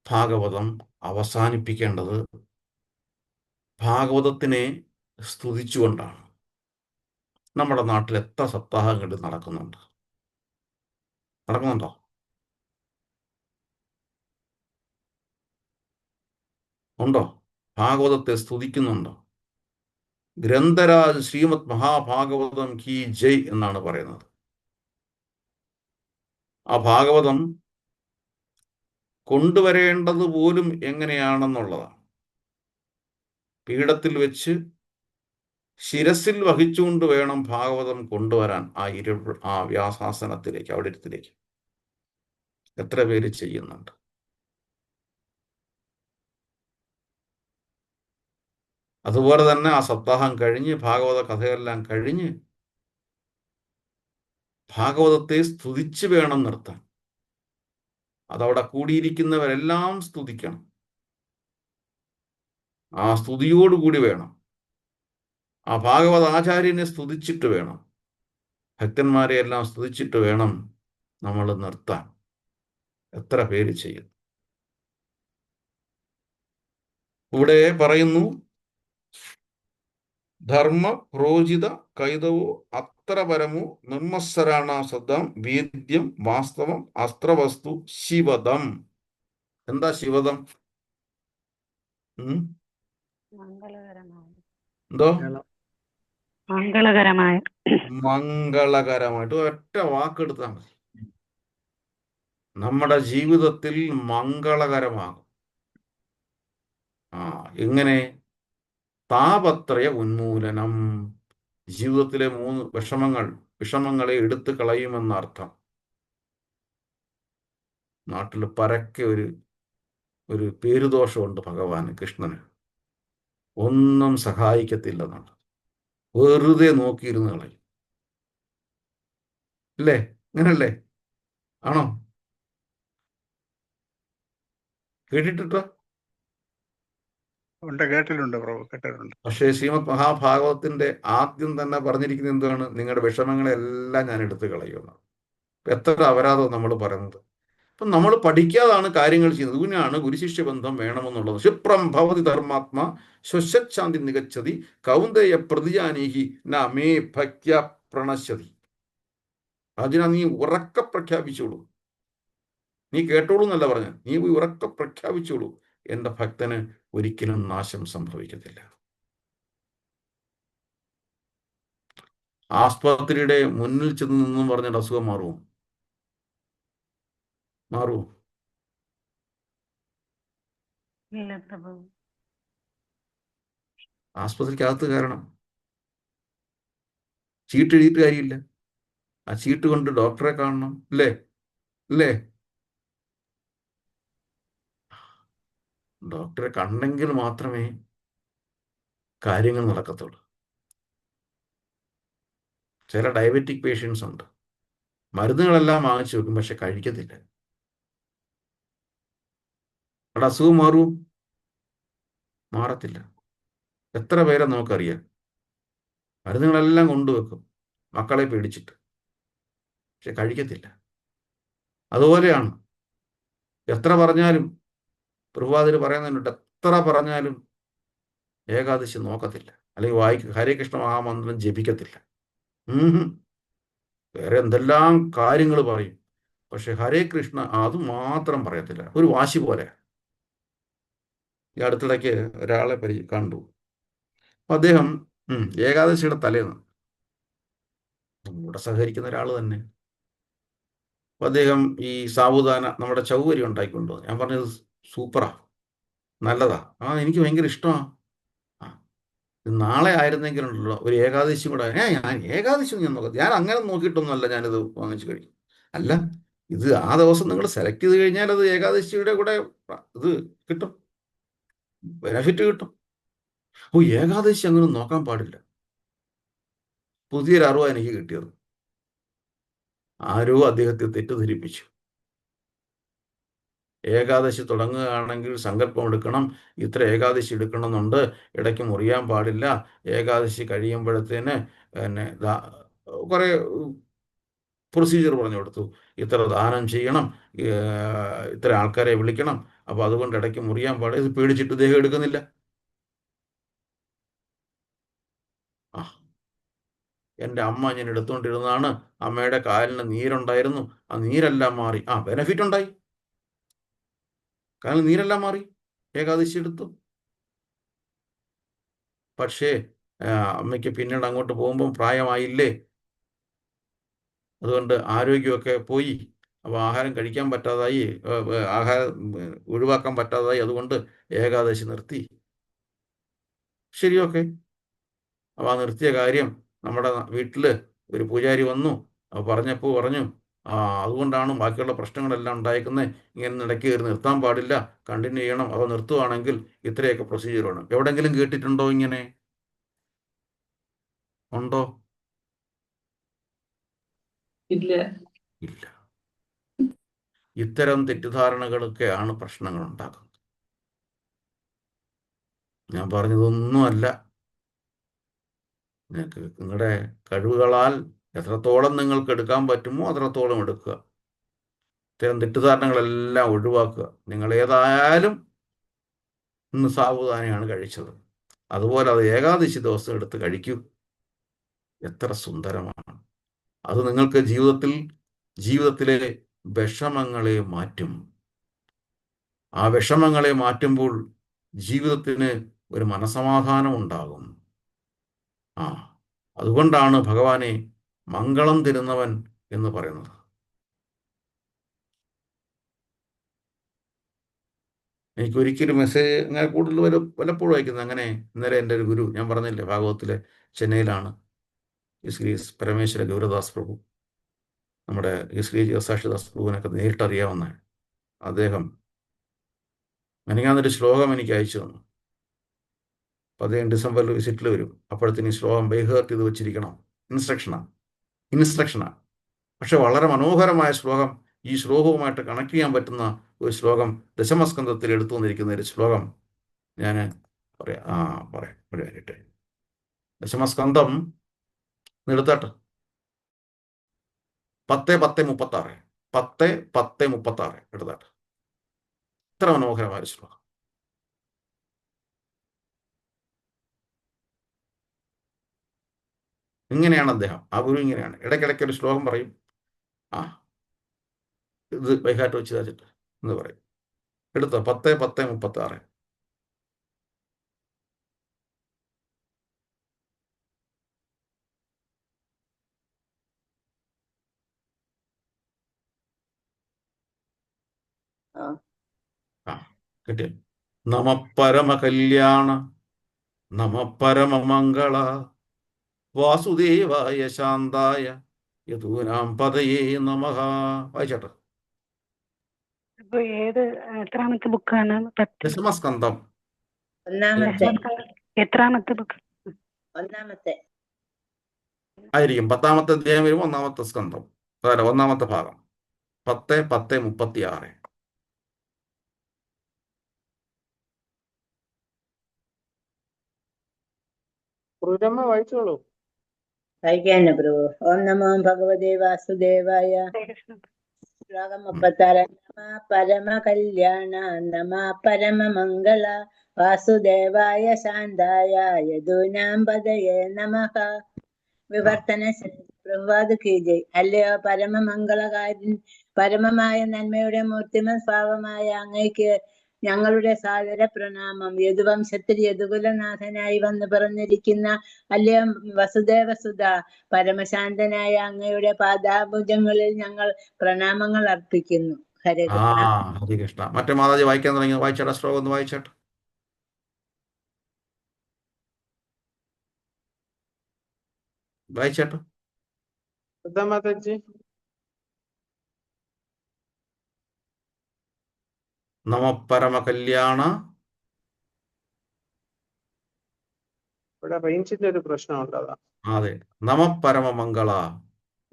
ഭാഗവതം അവസാനിപ്പിക്കേണ്ടത് ഭാഗവതത്തിനെ സ്തുതിച്ചുകൊണ്ടാണ്. നമ്മുടെ നാട്ടിൽ എത്ര സപ്താഹങ്ങൾ നടക്കുന്നുണ്ടോ? ഉണ്ടോ? ഭാഗവതത്തെ സ്തുതിക്കുന്നുണ്ടോ? ഗ്രന്ഥരാജ് ശ്രീമദ് മഹാഭാഗവതം കി ജയ് എന്നാണ് പറയുന്നത്. ആ ഭാഗവതം കൊണ്ടുവരേണ്ടത് പോലും എങ്ങനെയാണെന്നുള്ളതാണ്. പീഠത്തിൽ വെച്ച് ശിരസിൽ വഹിച്ചുകൊണ്ട് വേണം ഭാഗവതം കൊണ്ടുവരാൻ ആ വ്യാസാസനത്തിലേക്ക്, അവിടെ ഇരുത്തിലേക്ക്. എത്ര പേര് ചെയ്യുന്നുണ്ട്? അതുപോലെ തന്നെ ആ സപ്താഹം കഴിഞ്ഞ് ഭാഗവത കഥയെല്ലാം കഴിഞ്ഞ് ഭാഗവതത്തെ സ്തുതിച്ച് വേണം നിർത്താൻ. അതവിടെ കൂടിയിരിക്കുന്നവരെല്ലാം സ്തുതിക്കണം. ആ സ്തുതിയോടുകൂടി വേണം. ആ ഭാഗവത ആചാര്യനെ സ്തുതിച്ചിട്ട് വേണം, ഭക്തന്മാരെ എല്ലാം സ്തുതിച്ചിട്ട് വേണം നമ്മൾ നിർത്താൻ. എത്ര പേര് ചെയ്യുന്നു? ഇവിടെ പറയുന്നു, ധർമ്മ പ്രോചിത കൈതവോ അത്ര പരമോ നിർമ്മത്സരാണ സദാം വേദ്യം വാസ്തവം അസ്ത്രവസ്തു ശിവദം. എന്താ ശിവദം? എന്തോ മംഗളകരമായ മംഗളകരമായിട്ട് ഒറ്റ വാക്കെടുത്താൽ മതി. നമ്മുടെ ജീവിതത്തിൽ മംഗളകരമാകും. എങ്ങനെ? താപത്രയ ഉന്മൂലനം. ജീവിതത്തിലെ 3 വിഷമങ്ങളെ എടുത്തു കളയുമെന്നർത്ഥം. നാട്ടിൽ പരക്കെ ഒരു പേരുദോഷമുണ്ട് ഭഗവാന്, കൃഷ്ണന്. ഒന്നും സഹായിക്കത്തില്ലെന്നാണ്. വെറുതെ നോക്കിയിരുന്ന് കളയും. അല്ലേ? അങ്ങനല്ലേ? ആണോ? കേട്ടിട്ടോ? ഉണ്ട്, കേട്ടിട്ടുണ്ട് പ്രഭു, കേട്ടിട്ടുണ്ട്. പക്ഷേ ശ്രീമദ് മഹാഭാഗവത്തിന്റെ ആദ്യം തന്നെ പറഞ്ഞിരിക്കുന്നത് എന്താണ്? നിങ്ങളുടെ വിഷമങ്ങളെല്ലാം ഞാൻ എടുത്തു കളയുമെന്നാണ്. എത്ര അപരാധം നമ്മൾ പറയുന്നത്. അപ്പം നമ്മൾ പഠിക്കാതാണ് കാര്യങ്ങൾ ചെയ്യുന്നത്. ഇതിനാണ് ഗുരുശിഷ്യ ബന്ധം വേണമെന്നുള്ളത്. ക്ഷിപ്രം ഭവതി ധർമാത്മ ശ്വശാന്തി നികച്ചതി കൗന്ദേയ പ്രതിജാനീഹി ന മേ ഭക്യ പ്രണശ്യതി. അതിനാ നീ ഉറക്ക പ്രഖ്യാപിച്ചോളൂ. നീ കേട്ടോളൂ എന്നല്ല പറഞ്ഞ, നീ ഉറക്ക പ്രഖ്യാപിച്ചോളൂ, എൻ്റെ ഭക്തന് ഒരിക്കലും നാശം സംഭവിക്കത്തില്ല. ആസ്പത്രിയുടെ മുന്നിൽ ചെന്ന് നിന്നും പറഞ്ഞിട്ട് അസുഖം മാറുമോ? ഇല്ല പ്രഭു. ആസ്പത്രിക്കകത്ത് കാരണം ചീട്ട് എഴുതിയിട്ട് കാര്യമില്ല. ആ ചീട്ട് കൊണ്ട് ഡോക്ടറെ കാണണം. അല്ലേ? ഡോക്ടറെ കണ്ടെങ്കിൽ മാത്രമേ കാര്യങ്ങൾ നടക്കത്തുള്ളൂ. ചില ഡയബറ്റിക് പേഷ്യൻസ് ഉണ്ട്, മരുന്നുകളെല്ലാം വാങ്ങിച്ചു വെക്കും, പക്ഷെ കഴിക്കത്തില്ല. അവിടെ അസുഖം മാറത്തില്ല. എത്ര പേരെ നമുക്കറിയാം, മരുന്നുകളെല്ലാം കൊണ്ടുവെക്കും മക്കളെ പേടിച്ചിട്ട്, പക്ഷെ കഴിക്കത്തില്ല. അതുപോലെയാണ് എത്ര പറഞ്ഞാലും, പ്രഭാതിൽ പറയുന്നുണ്ട്, എത്ര പറഞ്ഞാലും ഏകാദശി നോക്കത്തില്ല, അല്ലെങ്കിൽ ഹരേ കൃഷ്ണ മഹാമന്ത്രം ജപിക്കത്തില്ല. വേറെ എന്തെല്ലാം കാര്യങ്ങൾ പറയും, പക്ഷെ ഹരേ കൃഷ്ണ അത് മാത്രം പറയത്തില്ല. ഒരു വാശി പോലെ. ഈ അടുത്തിടയ്ക്ക് ഒരാളെ കണ്ടു. അദ്ദേഹം ഏകാദശിയുടെ തലേന്ന് ഇവിടെ സഹകരിക്കുന്ന ഒരാൾ തന്നെ. അദ്ദേഹം ഈ സാബുദാന നമ്മുടെ ചൗവരി ഉണ്ടാക്കിക്കൊണ്ടു. ഞാൻ പറഞ്ഞത് സൂപ്പറാ, നല്ലതാ, എനിക്ക് ഭയങ്കര ഇഷ്ടമാണ്. നാളെ ആയിരുന്നെങ്കിലുണ്ടല്ലോ ഒരു ഏകാദശി കൂടെ. ഞാൻ ഏകാദശി ഞാൻ നോക്കാം, ഞാൻ അങ്ങനെ നോക്കിയിട്ടൊന്നുമല്ല ഞാനിത് വാങ്ങിച്ചു കഴിക്കും. അല്ല, ഇത് ആ ദിവസം നിങ്ങൾ സെലക്ട് ചെയ്ത് കഴിഞ്ഞാൽ അത് ഏകാദശിയുടെ കൂടെ ഇത് കിട്ടും, ബെനഫിറ്റ് കിട്ടും. ഏകാദശി അങ്ങനെ നോക്കാൻ പാടില്ല. പുതിയൊരു അറിവാണ് എനിക്ക് കിട്ടിയത്. ആരോ അദ്ദേഹത്തെ തെറ്റിദ്ധരിപ്പിച്ചു. ഏകാദശി തുടങ്ങുകയാണെങ്കിൽ സങ്കല്പം എടുക്കണം, ഇത്ര ഏകാദശി എടുക്കണമെന്നുണ്ട്, ഇടയ്ക്ക് മുറിയാൻ പാടില്ല, ഏകാദശി കഴിയുമ്പോഴത്തേന് പിന്നെ കുറേ പ്രൊസീജിയർ പറഞ്ഞു കൊടുത്തു. ഇത്ര ദാനം ചെയ്യണം, ഇത്ര ആൾക്കാരെ വിളിക്കണം, അപ്പോൾ അതുകൊണ്ട് ഇടയ്ക്ക് മുറിയാൻ പാടില്ല. ഇത് പേടിച്ചിട്ട് ദേഹം എടുക്കുന്നില്ല. എൻ്റെ അമ്മ ഞാൻ എടുത്തുകൊണ്ടിരുന്നതാണ്, അമ്മയുടെ കാലിന് നീരുണ്ടായിരുന്നു, ആ നീരെല്ലാം മാറി, ബെനഫിറ്റ് ഉണ്ടായി, കാലിന് നീരെല്ലാം മാറി, ഏകാദശി എടുത്തു. പക്ഷേ അമ്മയ്ക്ക് പിന്നീട് അങ്ങോട്ട് പോകുമ്പം പ്രായമായില്ലേ, അതുകൊണ്ട് ആരോഗ്യമൊക്കെ പോയി. അപ്പോൾ ആഹാരം കഴിക്കാൻ പറ്റാതായി, ആഹാരം ഒഴിവാക്കാൻ പറ്റാതായി, അതുകൊണ്ട് ഏകാദശി നിർത്തി. ശരി, ഓക്കെ. അപ്പോൾ ആ നിർത്തിയ കാര്യം നമ്മുടെ വീട്ടിൽ ഒരു പൂജാരി വന്നു, പറഞ്ഞു അതുകൊണ്ടാണ് ബാക്കിയുള്ള പ്രശ്നങ്ങളെല്ലാം ഉണ്ടായിരിക്കുന്നത്, ഇങ്ങനെ ഇടയ്ക്ക് കയറി നിർത്താൻ പാടില്ല, കണ്ടിന്യൂ ചെയ്യണം, അവ നിർത്തുവാണെങ്കിൽ ഇത്രയൊക്കെ പ്രൊസീജിയർ വേണം. എവിടെങ്കിലും കേട്ടിട്ടുണ്ടോ ഇങ്ങനെ? ഉണ്ടോ? ഇല്ല. ഇത്തരം തെറ്റിദ്ധാരണകളൊക്കെയാണ് പ്രശ്നങ്ങൾ ഉണ്ടാക്കുന്നത്. ഞാൻ പറഞ്ഞതൊന്നുമല്ല. നിങ്ങളുടെ കഴിവുകളാൽ എത്രത്തോളം നിങ്ങൾക്ക് എടുക്കാൻ പറ്റുമോ അത്രത്തോളം എടുക്കുക. ഇത്തരം തെറ്റിദ്ധാരണകളെല്ലാം ഒഴിവാക്കുക. നിങ്ങൾ ഏതായാലും ഇന്ന് സാബുദാനയാണ് കഴിച്ചത്, അതുപോലെ അത് ഏകാദശി ദിവസം എടുത്ത് കഴിക്കൂ. എത്ര സുന്ദരമാണ് അത്! നിങ്ങൾക്ക് ജീവിതത്തിലെ വിഷമങ്ങളെ മാറ്റും. ആ വിഷമങ്ങളെ മാറ്റുമ്പോൾ ജീവിതത്തിന് ഒരു മനസമാധാനം ഉണ്ടാകും. അതുകൊണ്ടാണ് ഭഗവാനെ മംഗളം തരുന്നവൻ എന്ന് പറയുന്നത്. എനിക്ക് ഒരിക്കലും മെസ്സേജ് അങ്ങനെ കൂടുതൽ വല്ലപ്പോഴും അയക്കുന്നത്. അങ്ങനെ ഇന്നലെ എൻ്റെ ഒരു ഗുരു, ഞാൻ പറഞ്ഞില്ലേ ഭാഗവത്തിലെ ചെന്നൈയിലാണ്, ശ്രീ പരമേശ്വര ഗൗരദാസ് പ്രഭു, നമ്മുടെ ശ്രീ സാക്ഷിദാസ് പ്രഭുവിനൊക്കെ നേരിട്ട് അറിയാവുന്ന അദ്ദേഹം എനിക്കതൊരു ശ്ലോകം എനിക്ക് അയച്ചു തന്നു. അപ്പോൾ അദ്ദേഹം ഡിസംബറിൽ വിസിറ്റിൽ വരും. അപ്പോഴത്തേന് ഈ ശ്ലോകം ബൈഹേർട്ട് ചെയ്ത് വെച്ചിരിക്കണം. ഇൻസ്ട്രക്ഷനാണ്. പക്ഷെ വളരെ മനോഹരമായ ശ്ലോകം. ഈ ശ്ലോകവുമായിട്ട് കണക്ട് ചെയ്യാൻ പറ്റുന്ന ഒരു ശ്ലോകം ദശമസ്കന്ധത്തിൽ എടുത്തു വന്നിരിക്കുന്ന ഒരു ശ്ലോകം ഞാൻ പറയാം. ദശമസ്കന്ധം എടുത്താട്ട് 10:10:36 10:10:36 എടുത്താട്ട്. ഇത്ര മനോഹരമായ ശ്ലോകം. ഇങ്ങനെയാണ് അദ്ദേഹം, ആ ഗുരു ഇങ്ങനെയാണ്. ഇടയ്ക്കിടയ്ക്ക് ഒരു ശ്ലോകം പറയും, ഇത് ബൈഹാർട്ട് വെച്ച് തച്ചിട്ട് എന്ന് പറയും. എടുത്തോ 10:10:36. കിട്ടിയ നമ പരമ കല്യാണ നമ പരമ മംഗള വാസുദേവായ ശാന്തായ യദൂനാം പദയേ നമഃ. വായിച്ചാട്ടോ. അപ്പൊ എത്രാമത്തെ ബുക്കാണ്? ദശമസ്കന്ധം. എത്രാമത്തെ ബുക്ക്? ഒന്നാമത്തെ ആയിരിക്കും. 10-ാമത്തെ അധ്യായം വരും, 1-ാമത്തെ സ്കന്ധം, അതല്ല 1-ാമത്തെ ഭാഗം. 10:10:36. വായിച്ചോളൂ. വായിക്കാൻ പ്രഭു. ഓം നമോ ഭഗവതേ വാസുദേവായ. ശ്ലോകം 36. നമ പരമ കല്യാണ നമ പരമ മംഗള വാസുദേവായ ശാന്തായ യദൂനാം പദയേ നമഃ. വിവർത്തന പ്രഭുവാദ് കീജയ്. അല്ലയോ പരമമംഗളകാരൻ, പരമമായ നന്മയുടെ മൂർത്തിമ സ്വഭാവമായ അങ്ങയ്ക്ക് ഞങ്ങളുടെ സാദര പ്രണാമം. യദുവംശത്തിൽ യദുകുലനാഥനായി വന്നു പിറന്നിരിക്കുന്ന അല്ലയോ വസുദേവസുത, പരമശാന്തനായ അങ്ങയുടെ പാദാഭുജങ്ങളിൽ ഞങ്ങൾ പ്രണാമങ്ങൾ അർപ്പിക്കുന്നു. ഹരേ കൃഷ്ണ. ഹരേ കൃഷ്ണ. മറ്റേ മാതാജി വായിക്കാൻ തുടങ്ങി. വായിച്ചേട്ടാ, ശ്ലോകം ഒന്ന് വായിച്ചേട്ടാ. വായിച്ചേട്ടോ. മാതാജി നമ പരമ കല്യാണ. ഇവിടെ റേഞ്ചിന്റെ ഒരു പ്രശ്നമുണ്ട്, അതാ. അതെ. നമ പരമ മംഗള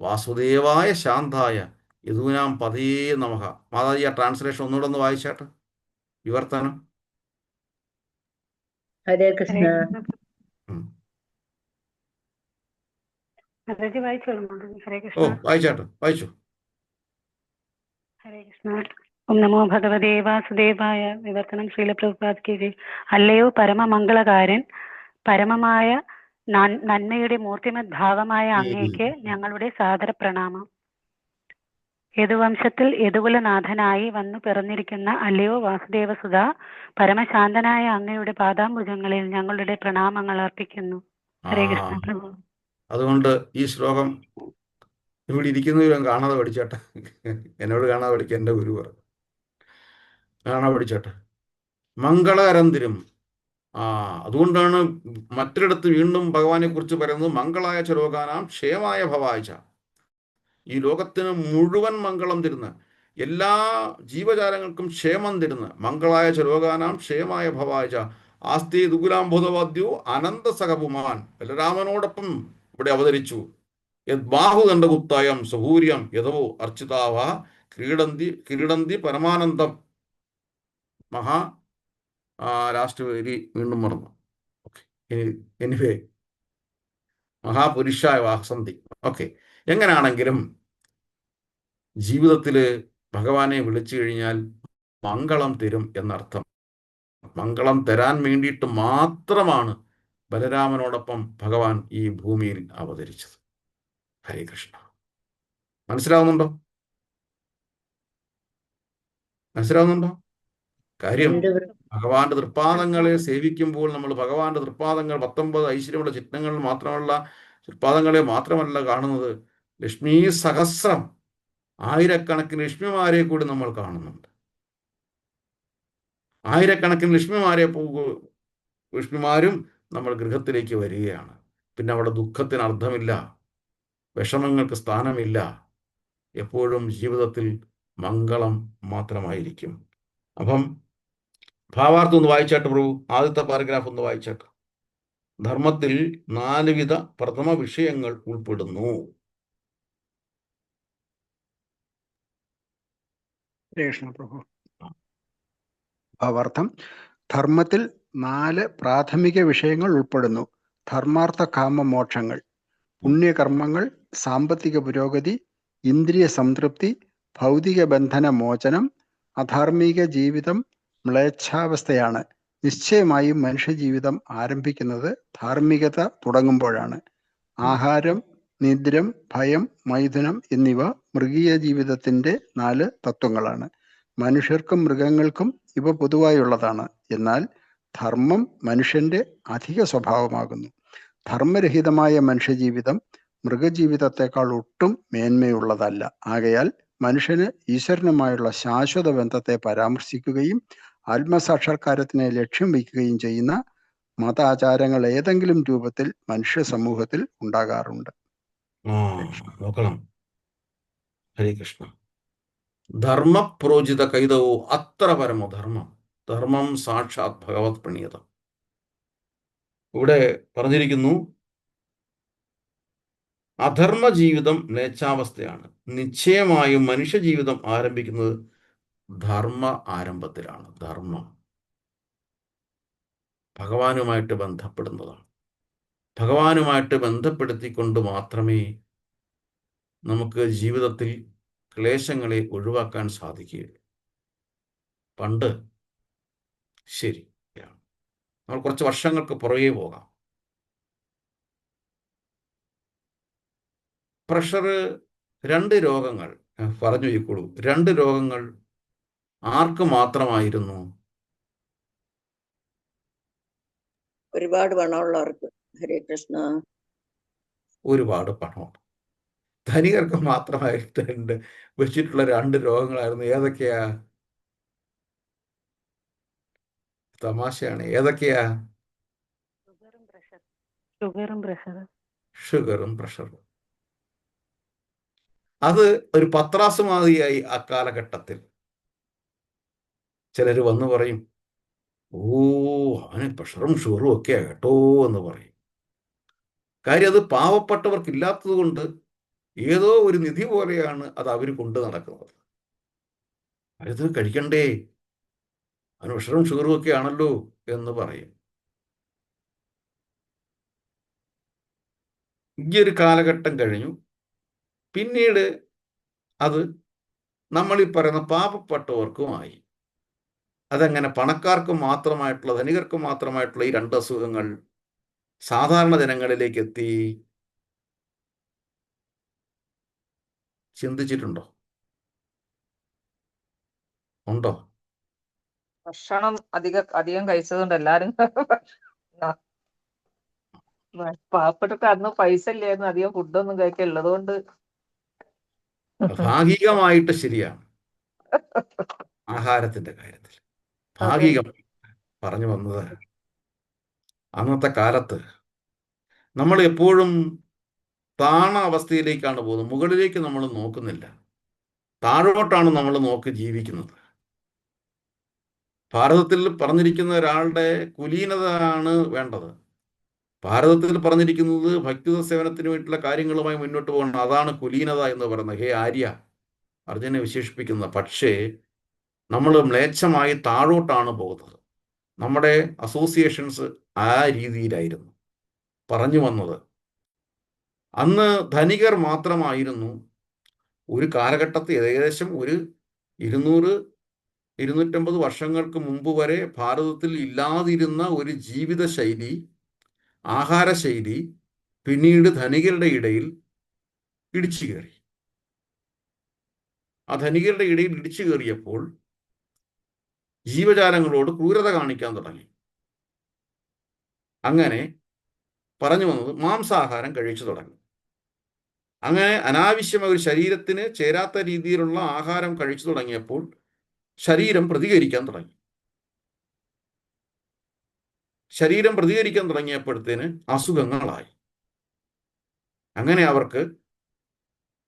വാസുദേവായ ശാന്തായ യദൂനാം പദയേ നമഃ. മാതാജി ആ ട്രാൻസ്ലേഷൻ ഒന്നുകൂടെ ഒന്ന് വായിച്ചാട്ടെ, വിവർത്തനം. ഹരേ കൃഷ്ണ. ഹരേ കൃഷ്ണ. വായിച്ചാട്ടെ, വായിച്ചു. ഹരേ കൃഷ്ണ. ഓം നമോ ഭഗവതേ വാസുദേവായ. വിവർത്തനം ശ്രീല പ്രഭുപാദ് കി ജയ്. അല്ലയോ പരമമംഗളകാരൻ, പരമമായ നന്മയുടെ മൂർത്തിമത് ഭാവമായ അങ്ങേക്ക് ഞങ്ങളുടെ സാദര പ്രണാമം. യദുവംശത്തിൽ യദുകുലനാഥനായി വന്നു പിറന്നിരിക്കുന്ന അല്ലയോ വാസുദേവസുത, പരമശാന്തനായ അങ്ങയുടെ പാദാംബുജങ്ങളിൽ ഞങ്ങളുടെ പ്രണാമങ്ങൾ അർപ്പിക്കുന്നു. ഹരേ കൃഷ്ണ പ്രഭു. അതുകൊണ്ട് ഈ ശ്ലോകം ഇവിടെ ഇരിക്കുന്നവരും കാണാതെ പഠിച്ചേട്ടെ. എന്നോട് കാണാതെ പഠിക്കുക, എൻ്റെ ഗുരു പറഞ്ഞു. കാണാതെ പഠിച്ചേട്ടെ. മംഗളകരം തിരും. അതുകൊണ്ടാണ് മറ്റൊരിടത്ത് വീണ്ടും ഭഗവാനെ കുറിച്ച് പറയുന്നത് മംഗളായ ച ലോകാനാം ക്ഷേമായ ഭവായിച്ച. ഈ ലോകത്തിന് മുഴുവൻ മംഗളം തരുന്ന, എല്ലാ ജീവജാലങ്ങൾക്കും ക്ഷേമം തരുന്ന മംഗളായ ച ലോകാനാം ക്ഷേമായ ഭവായിച്ച ആസ്തി ദുകുലാംബോധവാദ്യോ അനന്തസഹപുമാൻ. ബലരാമനോടൊപ്പം ഇവിടെ അവതരിച്ചു. യദ്ബാഹുദണ്ഡഗുപ്തായം സഹൂര്യം യഥവോ അർച്ചിതാവ ക്രീഡന്തി പരമാനന്ദം. ലാസ്റ്റ് വരി വീണ്ടും മറന്നു. എനിവേ മഹാപുരുഷായ വാസന്തി. എങ്ങനെയാണെങ്കിലും ജീവിതത്തിൽ ഭഗവാനെ വിളിച്ചു കഴിഞ്ഞാൽ മംഗളം തരും എന്നർത്ഥം. മംഗളം തരാൻ വേണ്ടിയിട്ട് മാത്രമാണ് ബലരാമനോടൊപ്പം ഭഗവാൻ ഈ ഭൂമിയിൽ അവതരിച്ചത്. ഹരേ കൃഷ്ണ. മനസ്സിലാവുന്നുണ്ടോ? കാര്യം ഭഗവാന്റെ തൃപ്പാദങ്ങളെ സേവിക്കുമ്പോൾ നമ്മൾ ഭഗവാന്റെ തൃപ്പാദങ്ങൾ 19 ഐശ്വര്യമുള്ള ചിഹ്നങ്ങൾ മാത്രമുള്ള തൃപ്പാദങ്ങളെ മാത്രമല്ല കാണുന്നത്, ലക്ഷ്മി സഹസ്രം, ആയിരക്കണക്കിന് ലക്ഷ്മിമാരെ കൂടി നമ്മൾ കാണുന്നുണ്ട്. ആയിരക്കണക്കിന് ലക്ഷ്മിമാരും നമ്മൾ ഗൃഹത്തിലേക്ക് വരികയാണ്. പിന്നെ അവിടെ ദുഃഖത്തിന് അർത്ഥമില്ല, വിഷമങ്ങൾക്ക് സ്ഥാനമില്ല. എപ്പോഴും ജീവിതത്തിൽ മംഗളം മാത്രമായിരിക്കും. അപ്പം ഭാവാർത്ഥം ഒന്ന് വായിച്ചാട്ട് പ്രഭു, ആദ്യത്തെ പാരഗ്രാഫ് ഒന്ന് വായിച്ചാട്ട്. ധർമ്മത്തിൽ 4 വിധ പ്രഥമ വിഷയങ്ങൾ ഉൾപ്പെടുന്നു. കൃഷ്ണ പ്രഭു. ഭാവാർത്ഥം: ധർമ്മത്തിൽ 4 പ്രാഥമിക വിഷയങ്ങൾ ഉൾപ്പെടുന്നു. ധർമാർത്ഥ കാമ മോക്ഷങ്ങൾ, പുണ്യകർമ്മങ്ങൾ, സാമ്പത്തിക പുരോഗതി, ഇന്ദ്രിയ സംതൃപ്തി, ഭൗതിക ബന്ധന മോചനം. അധാർമിക ജീവിതം മ്ലേച്ഛാവസ്ഥയാണ്. നിശ്ചയമായും മനുഷ്യജീവിതം ആരംഭിക്കുന്നത് ധാർമ്മികത തുടങ്ങുമ്പോഴാണ്. ആഹാരം, നിദ്രം, ഭയം, മൈഥുനം എന്നിവ മൃഗീയ ജീവിതത്തിന്റെ 4 തത്വങ്ങളാണ്. മനുഷ്യർക്കും മൃഗങ്ങൾക്കും ഇവ പൊതുവായുള്ളതാണ്. എന്നാൽ ധർമ്മം മനുഷ്യന്റെ അധിക സ്വഭാവമാകുന്നു. ധർമ്മരഹിതമായ മനുഷ്യജീവിതം മൃഗജീവിതത്തെക്കാൾ ഒട്ടും മേന്മയുള്ളതല്ല. ആകയാൽ മനുഷ്യന് ഈശ്വരനുമായുള്ള ശാശ്വത ബന്ധത്തെ പരാമർശിക്കുകയും ആത്മസാക്ഷാത്കാരത്തിനെ ലക്ഷ്യം വയ്ക്കുകയും ചെയ്യുന്ന മതാചാരങ്ങൾ ഏതെങ്കിലും രൂപത്തിൽ മനുഷ്യ സമൂഹത്തിൽ ഉണ്ടാകാറുണ്ട്. നോക്കണം. ഹരേ കൃഷ്ണ. ധർമ്മപ്രോജിത കൈതവോ അത്ര പരമോ ധർമ്മം, ധർമ്മം സാക്ഷാത് ഭഗവത് പ്രണീതം. ഇവിടെ പറഞ്ഞിരിക്കുന്നു, അധർമ്മ ജീവിതം മ്ലേച്ഛാവസ്ഥയാണ്. നിശ്ചയമായും മനുഷ്യജീവിതം ആരംഭിക്കുന്നത് ധർമ്മ ആരംഭത്തിലാണ്. ധർമ്മം ഭഗവാനുമായിട്ട് ബന്ധപ്പെടുന്നതാണ്. ഭഗവാനുമായിട്ട് ബന്ധപ്പെടുത്തിക്കൊണ്ട് മാത്രമേ നമുക്ക് ജീവിതത്തിൽ ക്ലേശങ്ങളെ ഒഴിവാക്കാൻ സാധിക്കുകയുള്ളൂ. പണ്ട് ശരി, നമ്മൾ കുറച്ച് വർഷങ്ങൾക്ക് പുറകെ പോകാം. പ്രഷർ, 2 രോഗങ്ങൾ പറഞ്ഞു പോയിക്കോളൂ. 2 രോഗങ്ങൾ ആർക്ക് മാത്രമായിരുന്നു? ഒരുപാട് പണമുള്ളവർക്ക്. ഹരേ കൃഷ്ണ. ഒരുപാട് പണമുണ്ട്. ധനികർക്ക് മാത്രമായിട്ട് വെച്ചിട്ടുള്ള 2 രോഗങ്ങളായിരുന്നു. ഏതൊക്കെയാ? തമാശയാണ്. ഏതൊക്കെയാ? ഷുഗറും പ്രഷറും. അത് ഒരു പത്രാസുമാതിയായി ആ കാലഘട്ടത്തിൽ. ചിലർ വന്ന് പറയും, ഓ അവന് പ്രഷറും ഷുഗറും ഒക്കെയാ കേട്ടോ എന്ന് പറയും. കാര്യം അത് പാവപ്പെട്ടവർക്ക് ഇല്ലാത്തത് കൊണ്ട് ഏതോ ഒരു നിധി പോലെയാണ് അത് അവർ കൊണ്ടു നടക്കുന്നത്. അത് കഴിക്കണ്ടേ, അവന് പ്രഷറും ഷുഗറും ഒക്കെ ആണല്ലോ എന്ന് പറയും. ഈ ഒരു കാലഘട്ടം കഴിഞ്ഞു. പിന്നീട് അത് നമ്മളീ പറയുന്ന പാവപ്പെട്ടവർക്കുമായി. അതങ്ങനെ പണക്കാർക്ക് മാത്രമായിട്ടുള്ള, ധനികർക്ക് മാത്രമായിട്ടുള്ള ഈ 2 അസുഖങ്ങൾ സാധാരണ ജനങ്ങളിലേക്ക് എത്തി. ചിന്തിച്ചിട്ടുണ്ടോ? ഉണ്ടോ? ഭക്ഷണം അധികം കഴിച്ചതുകൊണ്ട് എല്ലാരും പാവപ്പെട്ടൊക്കെ അന്ന് പൈസ ഇല്ലായിരുന്നു, അധികം ഫുഡൊന്നും കഴിക്കുള്ളത് കൊണ്ട്. ഭാഗികമായിട്ട് ശരിയാണ് ആഹാരത്തിന്റെ കാര്യത്തിൽ. ഭാഗികം പറഞ്ഞു വന്നത്, അന്നത്തെ കാലത്ത് നമ്മൾ എപ്പോഴും താണ അവസ്ഥയിലേക്കാണ് പോകുന്നത്. മുകളിലേക്ക് നമ്മൾ നോക്കുന്നില്ല, താഴോട്ടാണ് നമ്മൾ നോക്കി ജീവിക്കുന്നത്. ഭാരതത്തിൽ പറഞ്ഞിരിക്കുന്ന ഒരാളുടെ കുലീനതയാണ് വേണ്ടത്. ഭാരതത്തിൽ പറഞ്ഞിരിക്കുന്നത് ഭക്തിയുത സേവനത്തിന് വേണ്ടിയിട്ടുള്ള കാര്യങ്ങളുമായി മുന്നോട്ട് പോകണം. അതാണ് കുലീനത എന്ന് പറയുന്നത്. ഹേ ആര്യ, അർജുനെ വിശേഷിപ്പിക്കുന്നത്. പക്ഷേ നമ്മൾ മ്ലേച്ഛമായി താഴോട്ടാണ് പോകുന്നത്. നമ്മുടെ അസോസിയേഷൻസ് ആ രീതിയിലായിരുന്നു പറഞ്ഞു വന്നത്. അന്ന് ധനികർ മാത്രമായിരുന്നു. ഒരു കാലഘട്ടത്തിൽ ഏകദേശം ഒരു 200-250 വർഷങ്ങൾക്ക് മുമ്പ് വരെ ഭാരതത്തിൽ ഇല്ലാതിരുന്ന ഒരു ജീവിതശൈലി, ആഹാരശൈലി പിന്നീട് ധനികരുടെ ഇടയിൽ ഇടിച്ചു കയറി. ആ ധനികരുടെ ഇടയിൽ ഇടിച്ചു കയറിയപ്പോൾ ജീവജാലങ്ങളോട് ക്രൂരത കാണിക്കാൻ തുടങ്ങി. അങ്ങനെ പറഞ്ഞു വന്നത് മാംസാഹാരം കഴിച്ചു തുടങ്ങി. അങ്ങനെ അനാവശ്യമായ ഒരു ശരീരത്തിന് ചേരാത്ത രീതിയിലുള്ള ആഹാരം കഴിച്ചു തുടങ്ങിയപ്പോൾ ശരീരം പ്രതികരിക്കാൻ തുടങ്ങി. ശരീരം പ്രതികരിക്കാൻ തുടങ്ങിയപ്പോഴത്തേന് അസുഖങ്ങളായി. അങ്ങനെ അവർക്ക്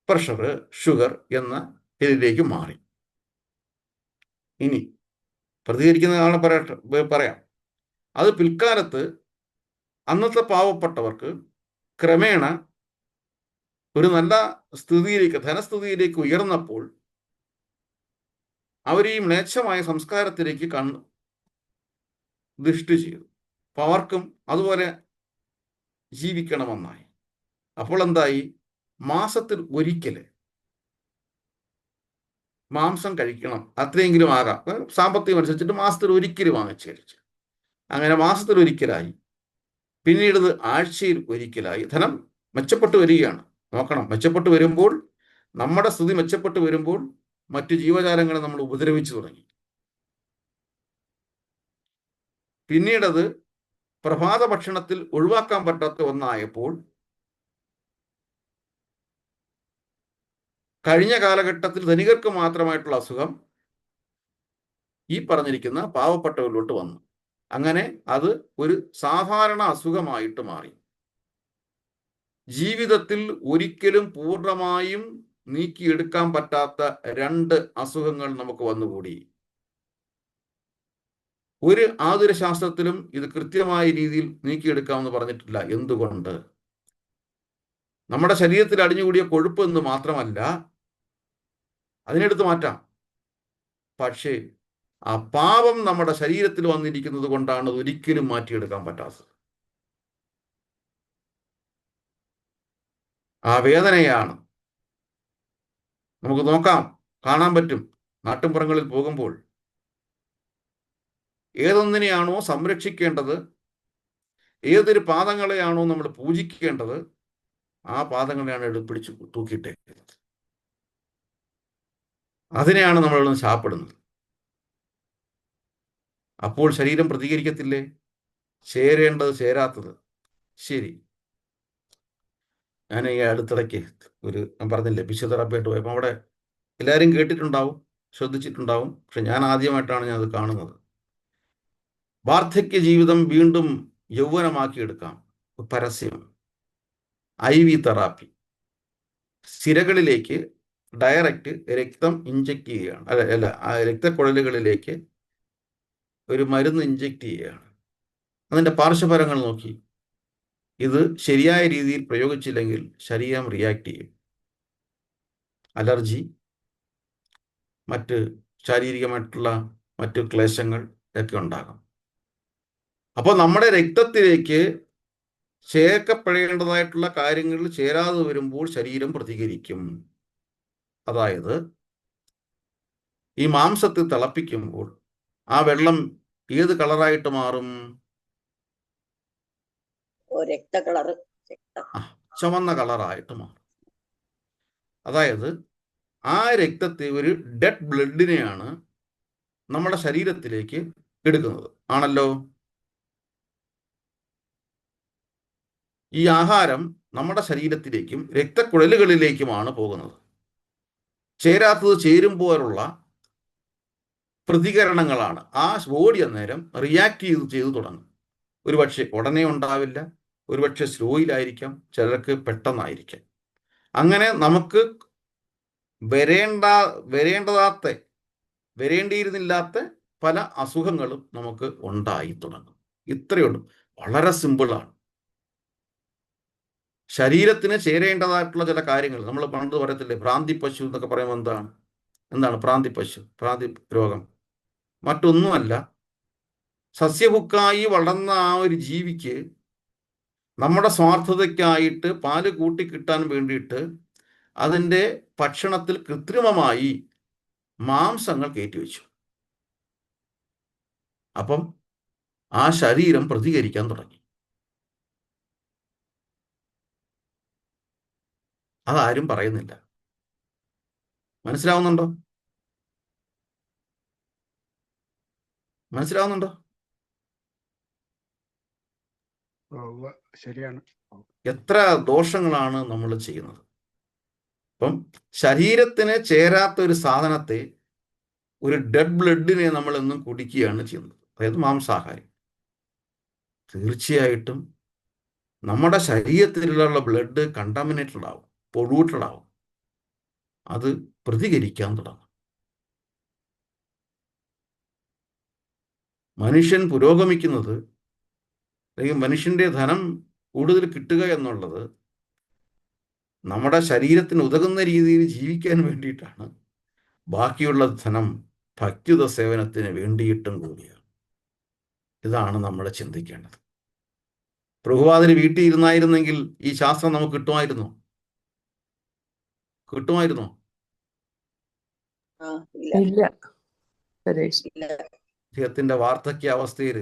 പ്രഷർ, ഷുഗർ എന്ന ഇതിലേക്ക് മാറി. ഇനി പ്രതികരിക്കുന്ന ആളെ പറയാം. അത് പിൽക്കാലത്ത് അന്നത്തെ പാവപ്പെട്ടവർക്ക് ക്രമേണ ഒരു നല്ല സ്ഥിതിയിലേക്ക്, ധനസ്ഥിതിയിലേക്ക് ഉയർന്നപ്പോൾ അവർ ഈ മ്ലേച്ഛമായ സംസ്കാരത്തിലേക്ക് ദൃഷ്ടി ചെയ്തു. അപ്പൊ അവർക്കും അതുപോലെ ജീവിക്കണമെന്നായി. അപ്പോൾ എന്തായി? മാസത്തിൽ ഒരിക്കല് മാംസം കഴിക്കണം, അത്രയെങ്കിലും ആകാം, സാമ്പത്തികം അനുസരിച്ചിട്ട് മാസത്തിൽ ഒരിക്കൽ വാങ്ങിച്ചു കഴിച്ചു. അങ്ങനെ മാസത്തിൽ ഒരിക്കലായി, പിന്നീട് ഇത് ആഴ്ചയിൽ ഒരിക്കലായി. ധനം മെച്ചപ്പെട്ടു വരികയാണ്. നോക്കണം, മെച്ചപ്പെട്ടു വരുമ്പോൾ, നമ്മുടെ സ്ഥിതി മെച്ചപ്പെട്ടു വരുമ്പോൾ മറ്റു ജീവജാലങ്ങളെ നമ്മൾ ഉപദ്രവിച്ചു തുടങ്ങി. പിന്നീടത് പ്രഭാത ഭക്ഷണത്തിൽ ഒഴിവാക്കാൻ പറ്റാത്ത ഒന്നായപ്പോൾ കഴിഞ്ഞ കാലഘട്ടത്തിൽ ധനികർക്ക് മാത്രമായിട്ടുള്ള അസുഖം ഈ പറഞ്ഞിരിക്കുന്ന പാവപ്പെട്ടവരിലോട്ട് വന്നു. അങ്ങനെ അത് ഒരു സാധാരണ അസുഖമായിട്ട് മാറി. ജീവിതത്തിൽ ഒരിക്കലും പൂർണ്ണമായും നീക്കിയെടുക്കാൻ പറ്റാത്ത 2 അസുഖങ്ങൾ നമുക്ക് വന്നുകൂടി. ഒരു ആതുര ശാസ്ത്രത്തിലും ഇത് കൃത്യമായ രീതിയിൽ നീക്കിയെടുക്കാമെന്ന് പറഞ്ഞിട്ടില്ല. എന്തുകൊണ്ട്? നമ്മുടെ ശരീരത്തിൽ അടിഞ്ഞുകൂടിയ കൊഴുപ്പ് എന്ന് മാത്രമല്ല, അതിനെടുത്ത് മാറ്റാം. പക്ഷേ ആ പാപം നമ്മുടെ ശരീരത്തിൽ വന്നിരിക്കുന്നത് കൊണ്ടാണ് അത് ഒരിക്കലും മാറ്റിയെടുക്കാൻ പറ്റാത്തത്. ആ വേദനയാണ് നമുക്ക് കാണാൻ പറ്റും. നാട്ടിൻപുറങ്ങളിൽ പോകുമ്പോൾ ഏതൊന്നിനെയാണോ സംരക്ഷിക്കേണ്ടത്, ഏതൊരു പാദങ്ങളെയാണോ നമ്മൾ പൂജിക്കേണ്ടത്, ആ പാദങ്ങളെയാണ് എടുപ്പിടിച്ച് തൂക്കിയിട്ടേക്കുന്നത്. അതിനെയാണ് നമ്മൾ ശാപ്പെടുന്നത്. അപ്പോൾ ശരീരം പ്രതികരിക്കത്തില്ലേ? ചേരേണ്ടത് ചേരാത്തത്. ശരി, ഞാൻ ഈ അടുത്തിടയ്ക്ക് ഞാൻ പറഞ്ഞില്ലേ, ഫിസിയോതെറാപ്പിയായിട്ട് പോയപ്പോൾ അവിടെ എല്ലാവരും കേട്ടിട്ടുണ്ടാവും, ശ്രദ്ധിച്ചിട്ടുണ്ടാവും. പക്ഷെ ഞാൻ ആദ്യമായിട്ടാണ് ഞാൻ അത് കാണുന്നത്. വാർദ്ധക്യ ജീവിതം വീണ്ടും യൗവനമാക്കിയെടുക്കാം. പരസ്യം IV തെറാപ്പി, സിരകളിലേക്ക് ഡയറക്റ്റ് രക്തം ഇഞ്ചക്ട് ചെയ്യുകയാണ്. അല്ല, രക്തക്കുഴലുകളിലേക്ക് ഒരു മരുന്ന് ഇഞ്ചക്ട് ചെയ്യുകയാണ്. അതിൻ്റെ പാർശ്വഫലങ്ങൾ നോക്കി. ഇത് ശരിയായ രീതിയിൽ പ്രയോഗിച്ചില്ലെങ്കിൽ ശരീരം റിയാക്ട് ചെയ്യും. അലർജി, മറ്റ് ശാരീരികമായിട്ടുള്ള മറ്റു ക്ലേശങ്ങൾ ഒക്കെ ഉണ്ടാകും. അപ്പോൾ നമ്മുടെ രക്തത്തിലേക്ക് ചേർക്കപ്പെടേണ്ടതായിട്ടുള്ള കാര്യങ്ങൾ ചേരാതെ വരുമ്പോൾ ശരീരം പ്രതികരിക്കും. അതായത് ഈ മാംസത്തിൽ തിളപ്പിക്കുമ്പോൾ ആ വെള്ളം ഏത് കളറായിട്ട് മാറും? ചുവന്ന കളറായിട്ട് മാറും. അതായത് ആ രക്തത്തെ, ഒരു ഡെഡ് ബ്ലഡിനെയാണ് നമ്മുടെ ശരീരത്തിലേക്ക് എടുക്കുന്നത്. ആണല്ലോ. ഈ ആഹാരം നമ്മുടെ ശരീരത്തിലേക്കും രക്തക്കുഴലുകളിലേക്കുമാണ് പോകുന്നത്. ചേരാത്തത് ചേരുമ്പോഴുള്ള പ്രതികരണങ്ങളാണ് ആ ബോഡി അന്നേരം റിയാക്ട് ചെയ്തു തുടങ്ങും. ഒരുപക്ഷെ ഉടനെ ഉണ്ടാവില്ല, ഒരുപക്ഷെ സ്ലോയിലായിരിക്കാം, ചിലർക്ക് പെട്ടെന്നായിരിക്കാം. അങ്ങനെ നമുക്ക് വരേണ്ടിയിരുന്നില്ലാത്ത പല അസുഖങ്ങളും നമുക്ക് ഉണ്ടായി തുടങ്ങും. ഇത്രയുള്ളൂ. വളരെ സിമ്പിളാണ്. ശരീരത്തിന് ചേരേണ്ടതായിട്ടുള്ള ചില കാര്യങ്ങൾ നമ്മൾ പണ്ട് പറയത്തില്ലേ, ഭ്രാന്തി പശു എന്നൊക്കെ പറയുമ്പോൾ എന്താണ് ഭ്രാന്തി പശു? ഭ്രാന്തി രോഗം മറ്റൊന്നുമല്ല. സസ്യഭുക്കായി വളർന്ന ആ ഒരു ജീവിക്ക് നമ്മുടെ സ്വാർത്ഥതയ്ക്കായിട്ട് പാല് കൂട്ടിക്കിട്ടാൻ വേണ്ടിയിട്ട് അതിൻ്റെ ഭക്ഷണത്തിൽ കൃത്രിമമായി മാംസങ്ങൾ കയറ്റിവെച്ചു. അപ്പം ആ ശരീരം പ്രതികരിക്കാൻ തുടങ്ങി. അതാരും പറയുന്നില്ല. മനസ്സിലാവുന്നുണ്ടോ? ശരിയാണ്. എത്ര ദോഷങ്ങളാണ് നമ്മൾ ചെയ്യുന്നത്. അപ്പം ശരീരത്തിന് ചേരാത്ത ഒരു സാധനത്തെ, ഒരു ഡെഡ് ബ്ലഡിനെ നമ്മൾ എന്നും കുടിക്കുകയാണ് ചെയ്യുന്നത്, അതായത് മാംസാഹാരം. തീർച്ചയായിട്ടും നമ്മുടെ ശരീരത്തിലുള്ള ബ്ലഡ് കണ്ടാമിനേറ്റഡ് ആവും, പൊള്യൂട്ടഡ് ആവും, അത് പ്രതികരിക്കാൻ തുടങ്ങും. മനുഷ്യൻ പുരോഗമിക്കുന്നത്, അല്ലെങ്കിൽ മനുഷ്യൻ്റെ ധനം കൂടുതൽ കിട്ടുക എന്നുള്ളത് നമ്മുടെ ശരീരത്തിന് ഉതകുന്ന രീതിയിൽ ജീവിക്കാൻ വേണ്ടിയിട്ടാണ്. ബാക്കിയുള്ള ധനം ഭക്തിയുത സേവനത്തിന് വേണ്ടിയിട്ടും കൂടിയാണ്. ഇതാണ് നമ്മൾ ചിന്തിക്കേണ്ടത്. പ്രഭുപാദിന് വീട്ടിൽ ഇരുന്നായിരുന്നെങ്കിൽ ഈ ശാസ്ത്രം നമുക്ക് കിട്ടുമായിരുന്നോ? ഇല്ല ഇല്ല സുരേഷ്. ഇല്ല. അദ്ദേഹത്തിൻ്റെ വാർദ്ധക്യാവസ്ഥയിൽ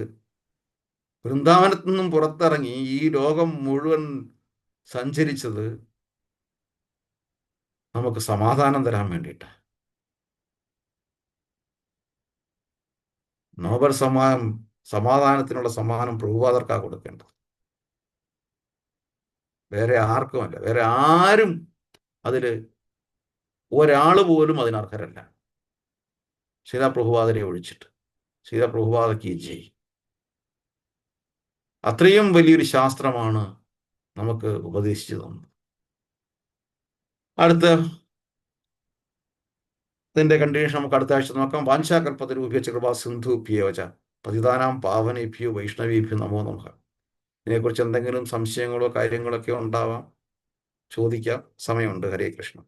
വൃന്ദാവനത്തു നിന്നും പുറത്തിറങ്ങി ഈ ലോകം മുഴുവൻ സഞ്ചരിച്ചത് നമുക്ക് സമാധാനം തരാൻ വേണ്ടിയിട്ടാണ്. നോബൽ സമാധാനത്തിനുള്ള സമ്മാനം പ്രഭുപാദർക്കാണ് കൊടുക്കേണ്ടത്, വേറെ ആർക്കുമല്ല. വേറെ ആരും അതിൽ ഒരാൾ പോലും അതിനർഹരല്ല, സീതാ പ്രഭുപാദരെ ഒഴിച്ചിട്ട്. സീതാ പ്രഭുപാദയ്ക്ക് ജയ്. അത്രയും വലിയൊരു ശാസ്ത്രമാണ് നമുക്ക് ഉപദേശിച്ചു തന്നത്. അടുത്ത ഇതിൻ്റെ കണ്ടീഷൻ നമുക്ക് അടുത്ത ആഴ്ച നോക്കാം. വാഞ്ചാകൽപ്പതരൂപ്യച്ച കൃപാ സിന്ധുഭ്യോച പതിതാനാം പാവനേഭ്യോ വൈഷ്ണവേഭ്യോ നമോ നമഃ. ഇതിനെക്കുറിച്ച് എന്തെങ്കിലും സംശയങ്ങളോ കാര്യങ്ങളൊക്കെ ഉണ്ടാവാം, ചോദിക്കാം, സമയമുണ്ട്. ഹരേ കൃഷ്ണ.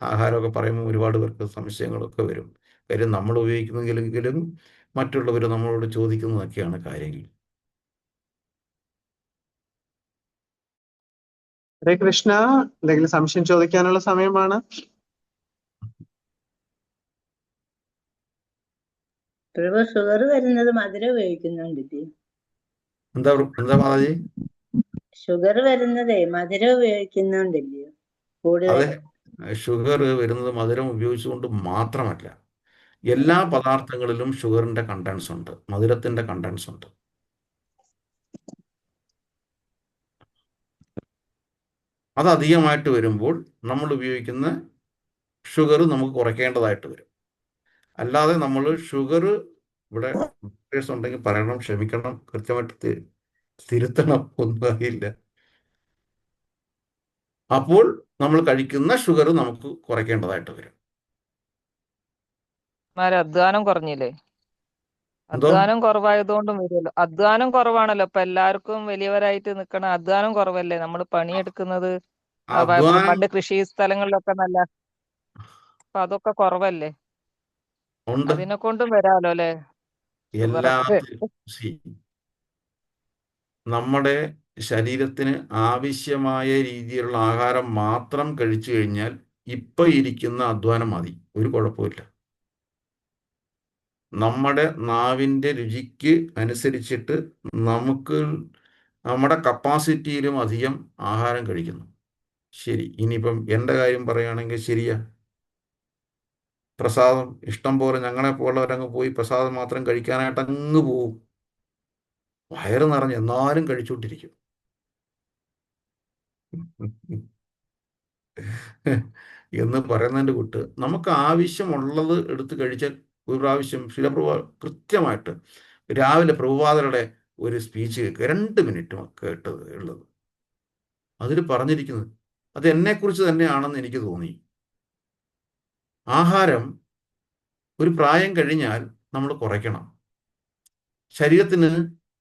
ആഹാരമൊക്കെ പറയുമ്പോൾ ഒരുപാട് പേർക്ക് സംശയങ്ങളൊക്കെ വരും. കാര്യം നമ്മൾ ഉപയോഗിക്കുന്നെങ്കിലും മറ്റുള്ളവർ നമ്മളോട് ചോദിക്കുന്നതൊക്കെയാണ് കാര്യങ്ങൾ. ഹരേ കൃഷ്ണ. എന്തെങ്കിലും സംശയം ചോദിക്കാനുള്ള സമയമാണ്. പ്രഭു ഷുഗർ വരുന്നത് മധുരം ഉപയോഗിക്കുന്നുണ്ടല്ലേ? എന്താ മാതാജി? ഷുഗർ വരുന്നതേ മധുരം ഉപയോഗിക്കുന്നുണ്ടല്ലോ കൂടുതൽ? അതെ, ഷുഗർ വരുന്നത് മധുരം ഉപയോഗിച്ചുകൊണ്ട് മാത്രമല്ല, എല്ലാ പദാർത്ഥങ്ങളിലും ഷുഗറിൻ്റെ കണ്ടൻസ് ഉണ്ട്, മധുരത്തിൻ്റെ കണ്ടൻസ് ഉണ്ട്. അത് അധികമായിട്ട് വരുമ്പോൾ നമ്മൾ ഉപയോഗിക്കുന്ന ഷുഗർ നമുക്ക് കുറയ്ക്കേണ്ടതായിട്ട് വരും. അല്ലാതെ നമ്മൾ ഷുഗർ, ഇവിടെ ഉണ്ടെങ്കിൽ പറയണം, ക്ഷമിക്കണം, കൃത്യമായിട്ട് തിരുത്തണം, ഒന്നും അറിയില്ല. അപ്പോൾ നമ്മൾ കഴിക്കുന്ന ഷുഗർ നമുക്ക് കുറയ്ക്കേണ്ടതായിട്ട് വരും. അധ്വാനം കുറഞ്ഞില്ലേ? എന്തോ? അധ്വാനം കുറവായതുകൊണ്ടും വരുമല്ലോ. അധ്വാനം കുറവാണല്ലോ ഇപ്പൊ എല്ലാവർക്കും. വലിയവരായിട്ട് നിൽക്കണ അധ്വാനം കുറവല്ലേ? നമ്മൾ പണിയെടുക്കുന്നത് അധ്വാനം പണ്ട് കൃഷി സ്ഥലങ്ങളിലൊക്കെ നല്ല, അപ്പൊ അതൊക്കെ കുറവല്ലേ? ഉണ്ട് അതിനെ കൊണ്ടും വരാലോ അല്ലെ? എല്ലാത്തിലും. നമ്മുടെ ശരീരത്തിന് ആവശ്യമായ രീതിയിലുള്ള ആഹാരം മാത്രം കഴിച്ചു കഴിഞ്ഞാൽ ഇപ്പൊ ഇരിക്കുന്ന അധ്വാനം മതി, ഒരു കുഴപ്പമില്ല. നമ്മുടെ നാവിൻ്റെ രുചിക്ക് അനുസരിച്ചിട്ട് നമുക്ക് നമ്മുടെ കപ്പാസിറ്റിയിലും അധികം ആഹാരം കഴിക്കുന്നു. ശരി, ഇനിയിപ്പം എൻ്റെ കാര്യം പറയുകയാണെങ്കിൽ ശരിയാ, പ്രസാദം ഇഷ്ടം പോലെ ഞങ്ങളെപ്പോലുള്ളവരങ്ങ് പോയി പ്രസാദം മാത്രം കഴിക്കാനായിട്ട് അങ്ങ് പോവും, വയറ് നിറഞ്ഞ് എന്നാലും കഴിച്ചുകൊണ്ടിരിക്കും. എന്ന് പറയുന്നതിൻ്റെ കൂട്ട് നമുക്ക് ആവശ്യമുള്ളത് എടുത്ത് കഴിച്ചാൽ. ഒരു പ്രാവശ്യം ശിലപ്രഭു കൃത്യമായിട്ട് രാവിലെ പ്രഭുപാദരുടെ ഒരു സ്പീച്ച് കേൾക്കുക, 2 മിനിറ്റും കേട്ടത് ഉള്ളത്. അതിൽ പറഞ്ഞിരിക്കുന്നത് അത് എന്നെക്കുറിച്ച് തന്നെയാണെന്ന് എനിക്ക് തോന്നി. ആഹാരം ഒരു പ്രായം കഴിഞ്ഞാൽ നമ്മൾ കുറയ്ക്കണം. ശരീരത്തിന്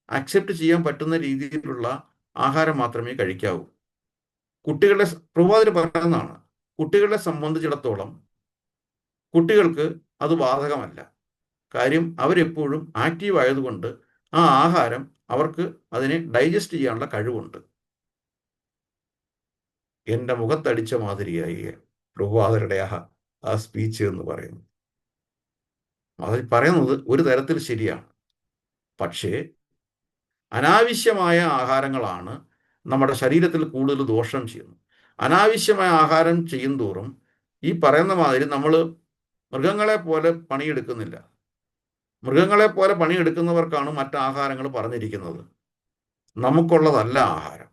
അക്സെപ്റ്റ് ചെയ്യാൻ പറ്റുന്ന രീതിയിലുള്ള ആഹാരം മാത്രമേ കഴിക്കാവൂ. കുട്ടികളെ പ്രഭുപാദർ പറയുന്നതാണ്, കുട്ടികളെ സംബന്ധിച്ചിടത്തോളം കുട്ടികൾക്ക് അത് ബാധകമല്ല. കാര്യം അവരെപ്പോഴും ആക്റ്റീവ് ആയതുകൊണ്ട് ആ ആഹാരം അവർക്ക് അതിനെ ഡൈജസ്റ്റ് ചെയ്യാനുള്ള കഴിവുണ്ട്. എൻ്റെ മുഖത്തടിച്ച മാതിരിയായി പ്രഭുപാദരുടെ ആ സ്പീച്ച് എന്ന് പറയുന്നത്. അത് പറയുന്നത് ഒരു തരത്തിൽ ശരിയാണ്. പക്ഷേ അനാവശ്യമായ ആഹാരങ്ങളാണ് നമ്മുടെ ശരീരത്തിൽ കൂടുതൽ ദോഷം ചെയ്യുന്നത്. അനാവശ്യമായ ആഹാരം ചെയ്യും തോറും, ഈ പറയുന്ന മാതിരി നമ്മൾ മൃഗങ്ങളെ പോലെ പണിയെടുക്കുന്നില്ല. മൃഗങ്ങളെ പോലെ പണിയെടുക്കുന്നവർക്കാണ് മറ്റാഹാരങ്ങൾ പറഞ്ഞിരിക്കുന്നത്. നമുക്കുള്ളതല്ല ആഹാരം,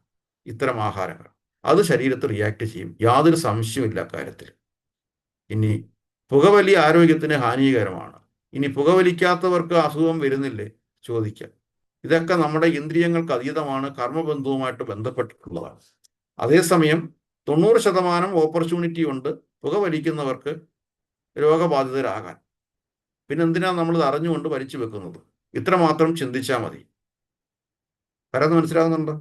ഇത്തരം ആഹാരങ്ങൾ. അത് ശരീരത്തിൽ റിയാക്ട് ചെയ്യും, യാതൊരു സംശയമില്ല കാര്യത്തിൽ. ഇനി പുകവലി ആരോഗ്യത്തിന് ഹാനികരമാണ്. ഇനി പുകവലിക്കാത്തവർക്ക് അസുഖം വരുന്നില്ലേ ചോദിക്കാം. ഇതൊക്കെ നമ്മുടെ ഇന്ദ്രിയങ്ങൾക്ക് അതീതമാണ്, കർമ്മബന്ധവുമായിട്ട് ബന്ധപ്പെട്ടിട്ടുള്ളതാണ്. അതേസമയം 90% ഓപ്പർച്യൂണിറ്റി ഉണ്ട് പുകവലിക്കുന്നവർക്ക് രോഗബാധിതരാകാൻ. പിന്നെ എന്തിനാണ് നമ്മൾ ഇത് അറിഞ്ഞുകൊണ്ട് വലിച്ചു വെക്കുന്നത്? ഇത്രമാത്രം ചിന്തിച്ചാൽ മതി. പരന്ന് മനസ്സിലാകുന്നുണ്ടോ?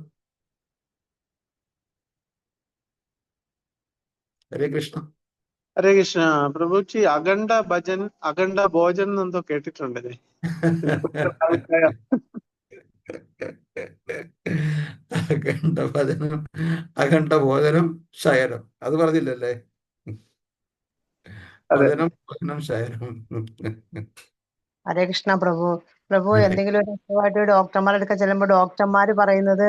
ഹരേ കൃഷ്ണ. ഹരേ കൃഷ്ണ. പ്രഭുജി അഖണ്ഡ ഭോജൻ എന്നെന്തോ കേട്ടിട്ടുണ്ടല്ലേ? അഖണ്ഡ ഭോജനം ശയനം, അത് പറഞ്ഞില്ലല്ലേ? ഭജനം ഭോജനം ശയനം. ഹരേ കൃഷ്ണ പ്രഭു. എന്തെങ്കിലും ഒരു അസുഖമായിട്ട് ഡോക്ടർമാരുടെ അടുക്ക ചെല്ലുമ്പോൾ ഡോക്ടർമാര് പറയുന്നത്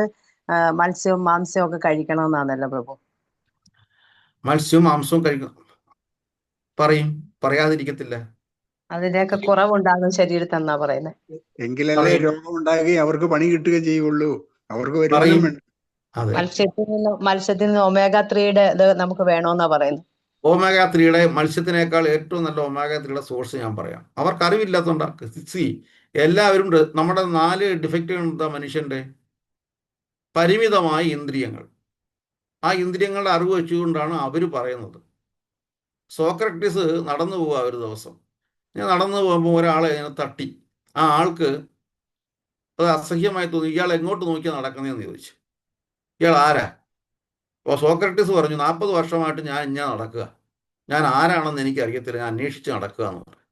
മത്സ്യവും മാംസവും ഒക്കെ കഴിക്കണമെന്നാണല്ലോ പ്രഭു. മത്സ്യവും മാംസവും കഴിക്കണം പറയും, പറയാതിരിക്കത്തില്ല. അതിന്റെയൊക്കെ കുറവുണ്ടാകും ശരീരത്തിൽ എന്നാ പറയുന്നത്. എങ്കിലല്ലേ രോഗം ഉണ്ടാകുകയും അവർക്ക് പണി കിട്ടുകയും ചെയ്യുള്ളൂ, അവർക്ക് വരുമാനം പറയും. വേണം. അതെ, മത്സ്യത്തിൽ നിന്ന് ഒമേഗ-3 ഇത് നമുക്ക് വേണമെന്നാ പറയുന്നത്. ഒമേഗ-3 മത്സ്യത്തിനേക്കാൾ ഏറ്റവും നല്ല ഒമേഗ-3 സോഴ്സ് ഞാൻ പറയാം. അവർക്ക് അറിവില്ലാത്തതുകൊണ്ടാണ്. എല്ലാവരും നമ്മുടെ 4 ഡിഫക്റ്റ് എന്താ മനുഷ്യന്റെ? പരിമിതമായ ഇന്ദ്രിയങ്ങൾ. ആ ഇന്ദ്രിയങ്ങളുടെ അറിവ് വെച്ചുകൊണ്ടാണ് അവർ പറയുന്നത്. സോക്രട്ടീസ് നടന്നു പോവുക ഒരു ദിവസം. ഞാൻ നടന്നു പോകുമ്പോൾ ഒരാളെ ഇങ്ങനെ തട്ടി. ആ ആൾക്ക് അത് അസഹ്യമായി തോന്നി. ഇയാൾ എങ്ങോട്ട് നോക്കിയാൽ നടക്കുന്നതെന്ന് ചോദിച്ചു. ഇയാൾ ആരാ? അപ്പോൾ സോക്രട്ടീസ് പറഞ്ഞു, 40 വർഷമായിട്ട് ഞാൻ ഇങ്ങനെ നടക്കുക, ഞാൻ ആരാണെന്ന് എനിക്ക് അറിയത്തില്ല, ഞാൻ അന്വേഷിച്ച് നടക്കുക എന്ന് പറഞ്ഞു.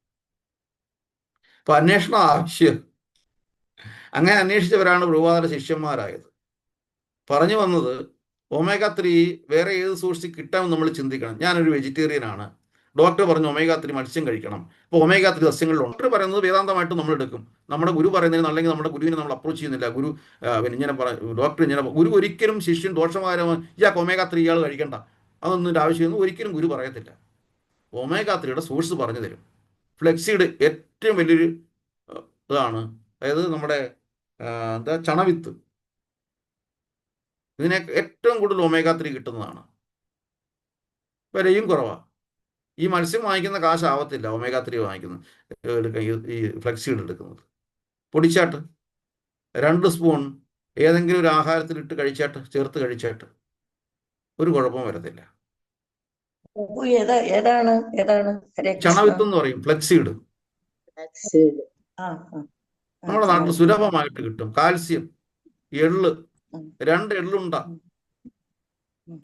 അപ്പൊ അന്വേഷണം ആവശ്യം. അങ്ങനെ അന്വേഷിച്ചവരാണ് പ്രഭുപാദരുടെ ശിഷ്യന്മാരായത്. പറഞ്ഞു വന്നത് ഒമേഗ-3 വേറെ ഏത് സോഴ്സിൽ കിട്ടാമെന്ന് നമ്മൾ ചിന്തിക്കണം. ഞാനൊരു വെജിറ്റേറിയനാണ്, ഡോക്ടർ പറഞ്ഞു ഒമേഗ-3 മത്സ്യം കഴിക്കണം. അപ്പോൾ ഒമേഗ-3 സസ്യങ്ങളിലുണ്ട്. ഡോക്ടർ പറയുന്നത് വേദാന്തമായിട്ട് നമ്മൾ എടുക്കും. നമ്മുടെ ഗുരു പറയുന്നതിന് അല്ലെങ്കിൽ നമ്മുടെ ഗുരുവിനെ നമ്മൾ അപ്രോച്ച് ചെയ്യുന്നില്ല. ഗുരു ഇങ്ങനെ ഡോക്ടർ ഇങ്ങനെ, ഗുരു ഒരിക്കലും ശിഷ്യൻ ദോഷമാരോ ഇയാൾക്ക് ഒമേഗ-3 ഇയാൾ കഴിക്കണ്ട അതൊന്നും ആവശ്യമൊന്നും ഒരിക്കലും ഗുരു പറയത്തില്ല. ഒമേഗ-3 സോഴ്സ് പറഞ്ഞു തരും. ഫ്ലെക്സീഡ് ഏറ്റവും വലിയൊരു ഇതാണ്. അതായത് നമ്മുടെ ചണവിത്ത്, ഇതിനെ ഏറ്റവും കൂടുതൽ ഒമേഗ-3 കിട്ടുന്നതാണ്. വിലയും കുറവാണ്. ഈ മത്സ്യം വാങ്ങിക്കുന്ന കാശ് ആവത്തില്ല ഒമേഗ-3 വാങ്ങിക്കുന്നത്, ഈ ഫ്ലെക്സീഡ് എടുക്കുന്നത്. പൊടിച്ചാട്ട് 2 സ്പൂൺ ഏതെങ്കിലും ഒരു ആഹാരത്തിലിട്ട് കഴിച്ചാട്ട്, ചേർത്ത് കഴിച്ചാട്ട് ഒരു കുഴപ്പവും വരത്തില്ല. ഏതാണ് ഹരേ കൃഷ്ണ? ചണവിത്ത് എന്ന് പറയും, ഫ്ലെക്സീഡ്. നമ്മുടെ നാട്ടിൽ സുലഭമായിട്ട് കിട്ടും. കാൽസ്യം, എള്ള്, 2 എള്ളുണ്ട.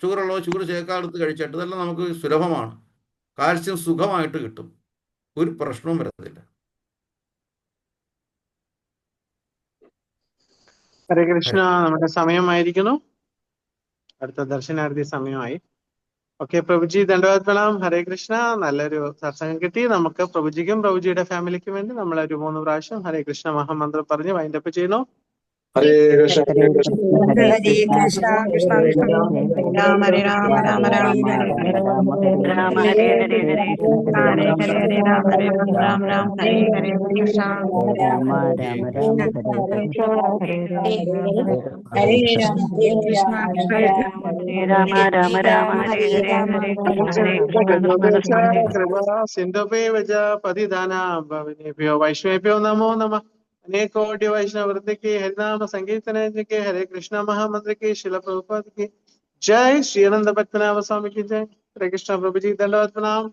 ഷുഗറുള്ളോ ഷുഗർ ചേർക്കാടുത്ത് കഴിച്ചാട്ട് ഇതെല്ലാം നമുക്ക് സുലഭമാണ്. കാൽസ്യം സുഖമായിട്ട് കിട്ടും, ഒരു പ്രശ്നവും വരത്തില്ല. ഹരേ കൃഷ്ണ. നമ്മുടെ സമയമായിരിക്കുന്നു. അടുത്ത ദർശനാർത്ഥി സമയമായി. ഓക്കെ പ്രഭുജി, ധന്യവാദ് പ്രണാം. ഹരേ കൃഷ്ണ. നല്ലൊരു സത്സംഗം കിട്ടി. നമുക്ക് പ്രഭുജിക്കും പ്രഭുജിയുടെ ഫാമിലിക്കും വേണ്ടി നമ്മൾ ഒരു 3 പ്രാവശ്യം ഹരേ കൃഷ്ണ മഹാമന്ത്രം പറഞ്ഞ് വൈൻഡപ്പ് ചെയ്യുന്നു. ഹരേ കൃഷ്ണ ഹരേ കൃഷ്ണ ഹരേ കൃഷ്ണ കൃഷ്ണ കൃഷ്ണ രാമ ഹരേ രാമ രാമ രാമ ഹരേ രാമ ഹരേ ഹരേ ഹരേ ഹരേ ഹരേ ഹരേ രാമ ഹരേ രാമ രാമ ഹരേ ഹരേ കൃഷ്ണ രാമ രാമ രാമ ഹരേ ഹരേ ഹരേ കൃഷ്ണ രാമ രാമ രാമ ഹരേ ഹരേ കൃപ സിന്ധുഭ്യോ പതിദാനാം ഭവനേഭ്യോ വൈഷ്ണവേഭ്യോ നമോ നമഃ. अनेकोटि वैष्णव वृंद की हरिनाम संकीर्तन के हरे कृष्णा महामंत्र की शिला प्रभुपाद की जय। श्री आनंद भक्तनाभ स्वामी की जय। हरे कृष्णा प्रभु जी, दंडवत प्रणाम।